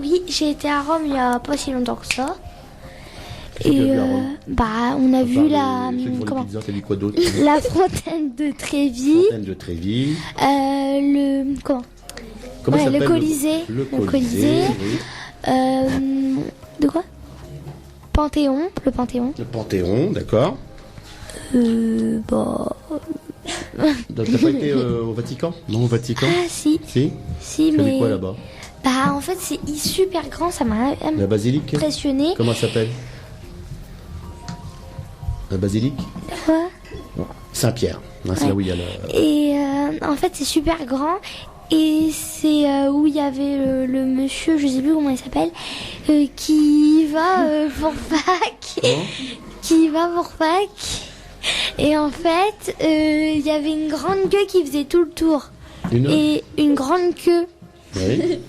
Oui, j'ai été à Rome il n'y a pas si longtemps que ça. Qu'est-ce que tu as vu à Rome? On a À vu part ceux qui font les pizzas, t'as vu quoi d'autre? la fontaine de Trévis, Fontaine de Trévis. comment Comment ça le s'appelle? Colisée. Le Colisée, oui. De quoi? Panthéon, le Panthéon. Le Panthéon, d'accord. Donc t'as pas été au Vatican? Non, au Vatican? Ah si, Si? si, Tu as vu mais... quoi là-bas? En fait, c'est super grand, ça m'a La basilique? impressionné. Comment ça s'appelle? La basilique? Quoi? Saint-Pierre. Hein, c'est là où il y a la... Et en fait, c'est super grand. Et c'est où il y avait le monsieur, je sais plus comment il s'appelle, qui va pour Pâques. Qui va pour Pâques. Et en fait, il y avait une grande queue qui faisait tout le tour. Et une grande queue. Oui.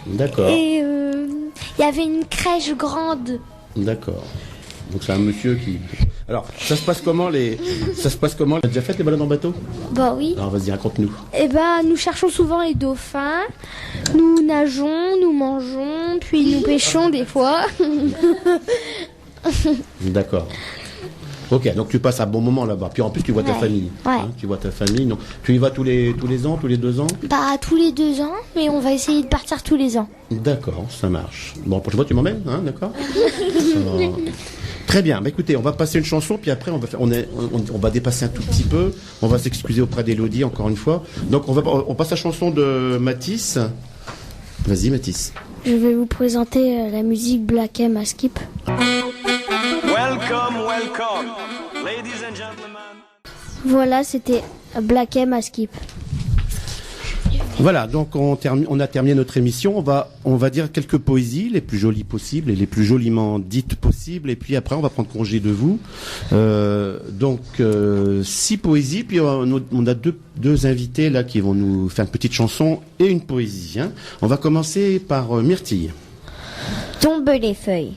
D'accord. Et il y avait une crèche grande. D'accord. Donc c'est un monsieur qui... Alors, ça se passe comment T'as déjà fait les balades en bateau? Bah oui. Alors vas-y, raconte-nous. Nous cherchons souvent les dauphins. Nous nageons, nous mangeons, puis nous pêchons des fois. D'accord. Ok, donc tu passes un bon moment là-bas. Puis en plus, tu vois ta famille. Ouais. Tu vois ta famille. Donc, tu y vas tous les ans, tous les 2 ans? Tous les 2 ans, mais on va essayer de partir tous les ans. D'accord, ça marche. Bon, prochaine fois, tu m'emmènes, hein, d'accord? Très bien. Écoutez, on va passer une chanson, puis après, on va dépasser un tout petit peu. On va s'excuser auprès d'Élodie, encore une fois. Donc, on passe la chanson de Mathis. Vas-y, Mathis. Je vais vous présenter la musique Black M à Skip. Welcome, welcome, ladies and gentlemen. Voilà, c'était Black M à Skip. Voilà, donc on a terminé notre émission. On va dire quelques poésies, les plus jolies possibles et les plus joliment dites possibles. Et puis après, on va prendre congé de vous. 6 poésies. Puis on a deux invités là qui vont nous faire une petite chanson et une poésie. Hein. On va commencer par Myrtille. Tombent les feuilles.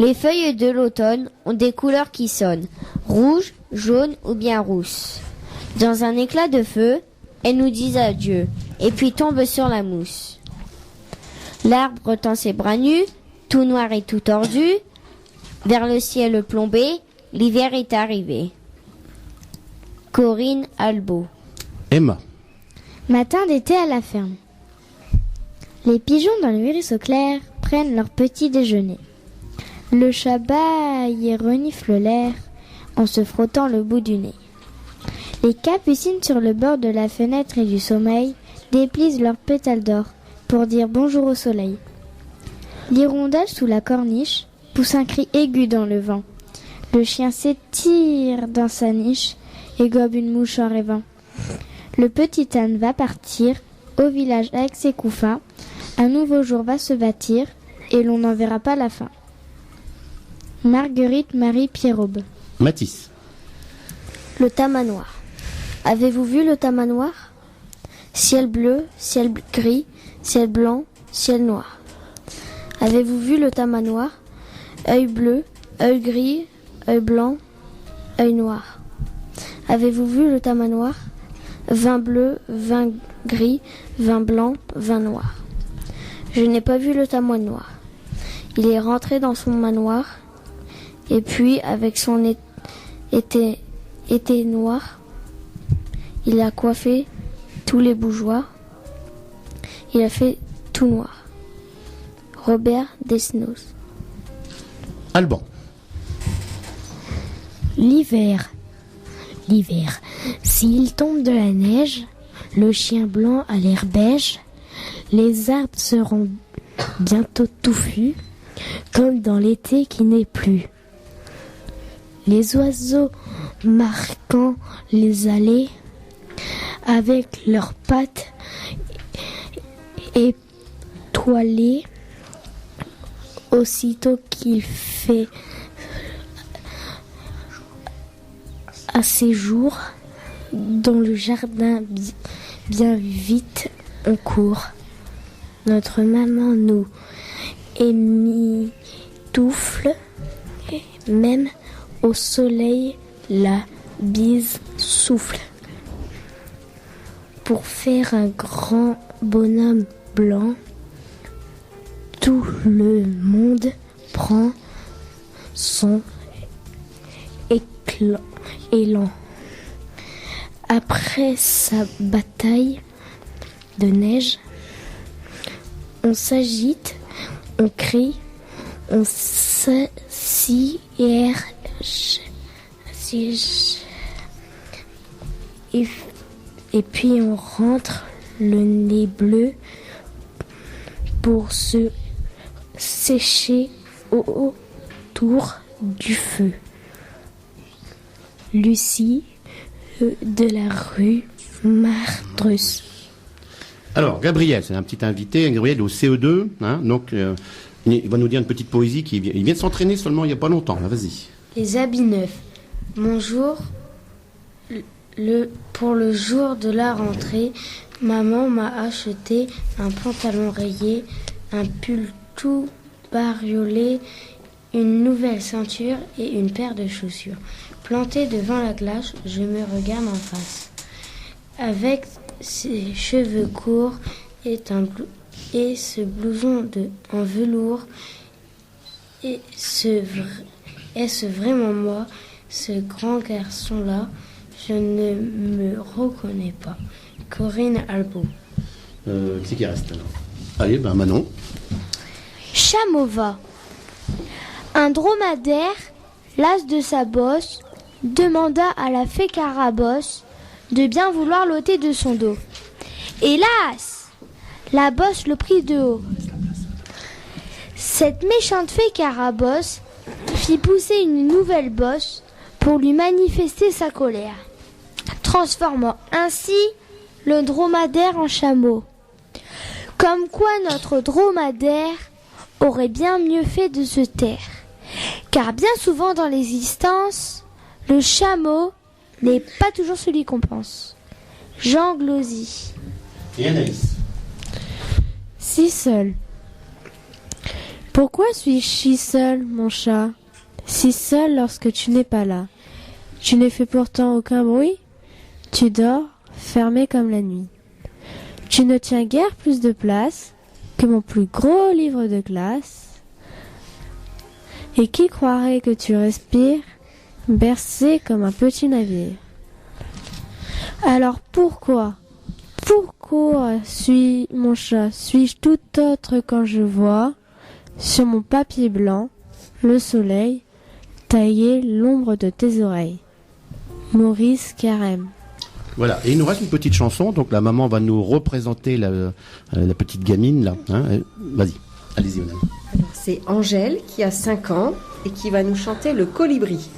Les feuilles de l'automne ont des couleurs qui sonnent, rouge, jaune ou bien rousse. Dans un éclat de feu, elles nous disent adieu, et puis tombent sur la mousse. L'arbre tend ses bras nus, tout noir et tout tordu, vers le ciel plombé, l'hiver est arrivé. Corinne Albo. Emma. Matin d'été à la ferme. Les pigeons dans le ruisseau clair prennent leur petit déjeuner. Le chat bâille et renifle l'air en se frottant le bout du nez. Les capucines sur le bord de la fenêtre et du sommeil déplient leurs pétales d'or pour dire bonjour au soleil. L'hirondelle sous la corniche pousse un cri aigu dans le vent. Le chien s'étire dans sa niche et gobe une mouche en rêvant. Le petit âne va partir au village avec ses couffins. Un nouveau jour va se bâtir et l'on n'en verra pas la fin. Marguerite Marie Pierraube. Mathis. Le tamanoir. Avez-vous vu le tamanoir? Ciel bleu, ciel gris, ciel blanc, ciel noir. Avez-vous vu le tamanoir? Œil bleu, œil gris, œil blanc, œil noir. Avez-vous vu le tamanoir? Vin bleu, vin gris, vin blanc, vin noir. Je n'ai pas vu le tamanoir. Il est rentré dans son manoir, et puis avec son été noir, il a coiffé tous les bougeoirs. Il a fait tout noir. Robert Desnos. Alban. L'hiver. L'hiver. S'il tombe de la neige, le chien blanc a l'air beige, les arbres seront bientôt touffus, comme dans l'été qui n'est plus. Les oiseaux marquant les allées avec leurs pattes étoilées, aussitôt qu'il fait assez jour, dans le jardin bien vite on court. Notre maman nous émitoufle, même au soleil la bise souffle. Pour faire un grand bonhomme blanc, tout le monde prend son élan. Après sa bataille de neige, on s'agite, on crie, on s'assiège et puis on rentre le nez bleu pour se sécher autour du feu. Lucie de la rue Mardrus. Alors, Gabriel, c'est un petit invité. Gabriel est au CE2, hein, donc il va nous dire une petite poésie. Il vient de s'entraîner seulement il n'y a pas longtemps. Là, vas-y. Les habits neufs. Bonjour. Pour le jour de la rentrée, maman m'a acheté un pantalon rayé, un pull tout bariolé, une nouvelle ceinture et une paire de chaussures. Planté devant la glace, je me regarde en face. Avec ses cheveux courts et ce blouson en velours, est-ce vraiment moi, ce grand garçon-là? Je ne me reconnais pas. Corinne Albo. Qui qui reste alors? Allez, Manon. Chamova. Un dromadaire, las de sa bosse, demanda à la fée Carabosse de bien vouloir l'ôter de son dos. Hélas, la bosse le prit de haut. Cette méchante fée Carabosse fit pousser une nouvelle bosse pour lui manifester sa colère, transformant ainsi le dromadaire en chameau. Comme quoi notre dromadaire aurait bien mieux fait de se taire, car bien souvent dans l'existence, le chameau n'est pas toujours celui qu'on pense. Jean Glosy. Et Anaïs. Si seul. Pourquoi suis-je si seul, mon chat? Si seul lorsque tu n'es pas là. Tu ne fais pourtant aucun bruit. Tu dors, fermé comme la nuit. Tu ne tiens guère plus de place que mon plus gros livre de classe. Et qui croirait que tu respires, bercé comme un petit navire? Alors pourquoi mon chat, suis-je tout autre quand je vois, sur mon papier blanc, le soleil, tailler l'ombre de tes oreilles? Maurice Carême. Voilà, et il nous reste une petite chanson, donc la maman va nous représenter la petite gamine, là. Hein. Vas-y, allez-y, madame. Alors, c'est Angèle qui a 5 ans et qui va nous chanter le colibri.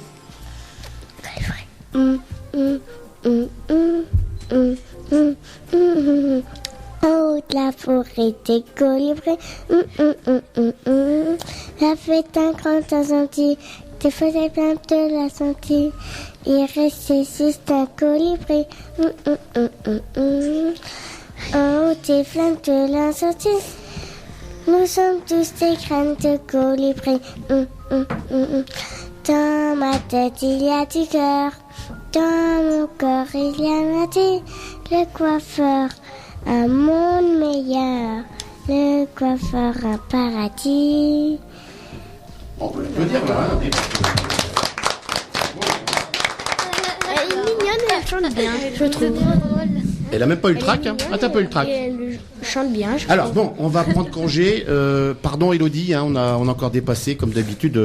Oh, la forêt des colibris. La fête un grand incendie. Des feuilles pleines de la santé. Il ressuscite un colibri. Oh, des flammes de l'incendie. Nous sommes tous des graines de colibri. Dans ma tête, il y a du cœur. Dans mon corps, il y a ma tête. Le coiffeur, un monde meilleur. Le coiffeur, un paradis. On peut dire là. Elle est mignonne et elle chante bien, je trouve. Elle a même pas eu le trac, hein. Ah, t'as pas eu le trac. Elle chante bien, je Alors bon, on va prendre congé. Pardon Elodie, hein, on a encore dépassé comme d'habitude.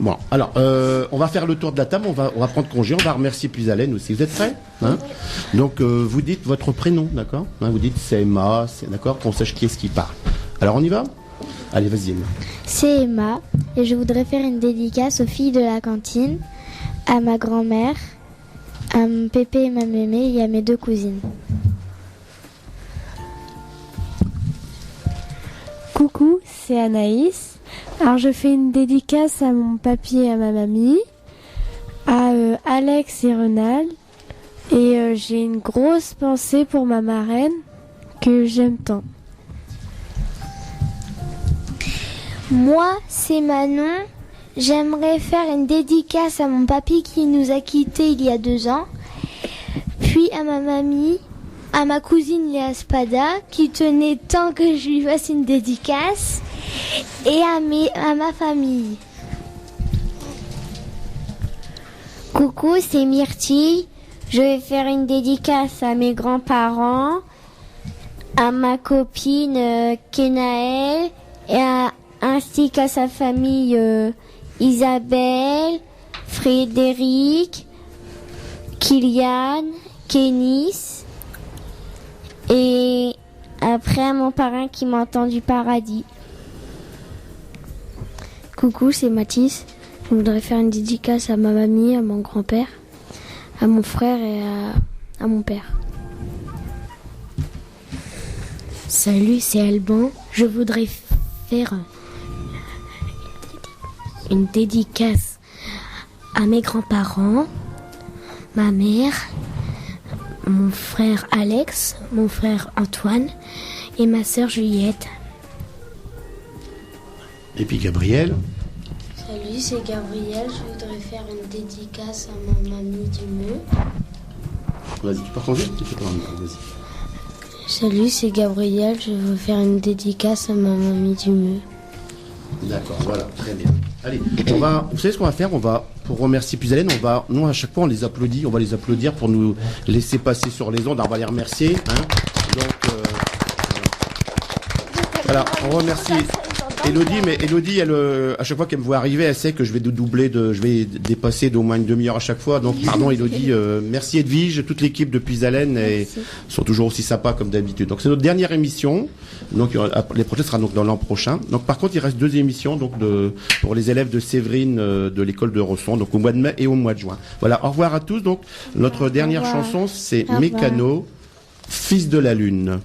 Bon, alors on va faire le tour de la table. On va prendre congé. On va remercier Puisalène aussi. Vous êtes prêts, hein? Donc vous dites votre prénom, d'accord, hein, vous dites c'est Emma, c'est d'accord, qu'on sache qui est-ce qui parle. Alors on y va? Allez, vas-y, Emma. C'est Emma et je voudrais faire une dédicace aux filles de la cantine, à ma grand-mère, à mon pépé et ma mémé et à mes 2 cousines. Coucou, c'est Anaïs. Alors je fais une dédicace à mon papy et à ma mamie, à Alex et Renald. Et j'ai une grosse pensée pour ma marraine que j'aime tant. Moi, c'est Manon. J'aimerais faire une dédicace à mon papy qui nous a quittés il y a 2 ans. Puis à ma mamie, à ma cousine Léa Spada qui tenait tant que je lui fasse une dédicace. Et à ma famille. Coucou, c'est Myrtille. Je vais faire une dédicace à mes grands-parents, à ma copine Kenaël, ainsi qu'à sa famille Isabelle, Frédéric, Kylian, Kénis, et après à mon parrain qui m'entend du paradis. Coucou, c'est Mathis. Je voudrais faire une dédicace à ma mamie, à mon grand-père, à mon frère et à mon père. Salut, c'est Alban. Je voudrais faire une dédicace à mes grands-parents, ma mère, mon frère Alex, mon frère Antoine et ma sœur Juliette. Et puis Gabriel. Salut, c'est Gabriel. Je voudrais faire une dédicace à ma mamie du Meux. Vas-y, tu peux raconter ? Vas-y. Salut, c'est Gabriel. Je veux faire une dédicace à ma mamie du Meux. D'accord, voilà, très bien. Allez, vous savez ce qu'on va faire ? Pour remercier Puisalène, nous à chaque fois on les applaudit, on va les applaudir pour nous laisser passer sur les ondes, on va les remercier. Donc, voilà, on remercie Elodie, mais Elodie, à chaque fois qu'elle me voit arriver, elle sait que je vais je vais dépasser d'au moins une demi-heure à chaque fois. Donc, pardon Elodie, merci Edwige, toute l'équipe de Puisalène sont toujours aussi sympas comme d'habitude. Donc, c'est notre dernière émission. Donc, les prochaines sera donc dans l'an prochain. Donc, par contre, il reste 2 émissions donc pour les élèves de Séverine de l'école de Rosson, donc au mois de mai et au mois de juin. Voilà, au revoir à tous. Donc, notre dernière chanson, c'est Mécano, Fils de la Lune.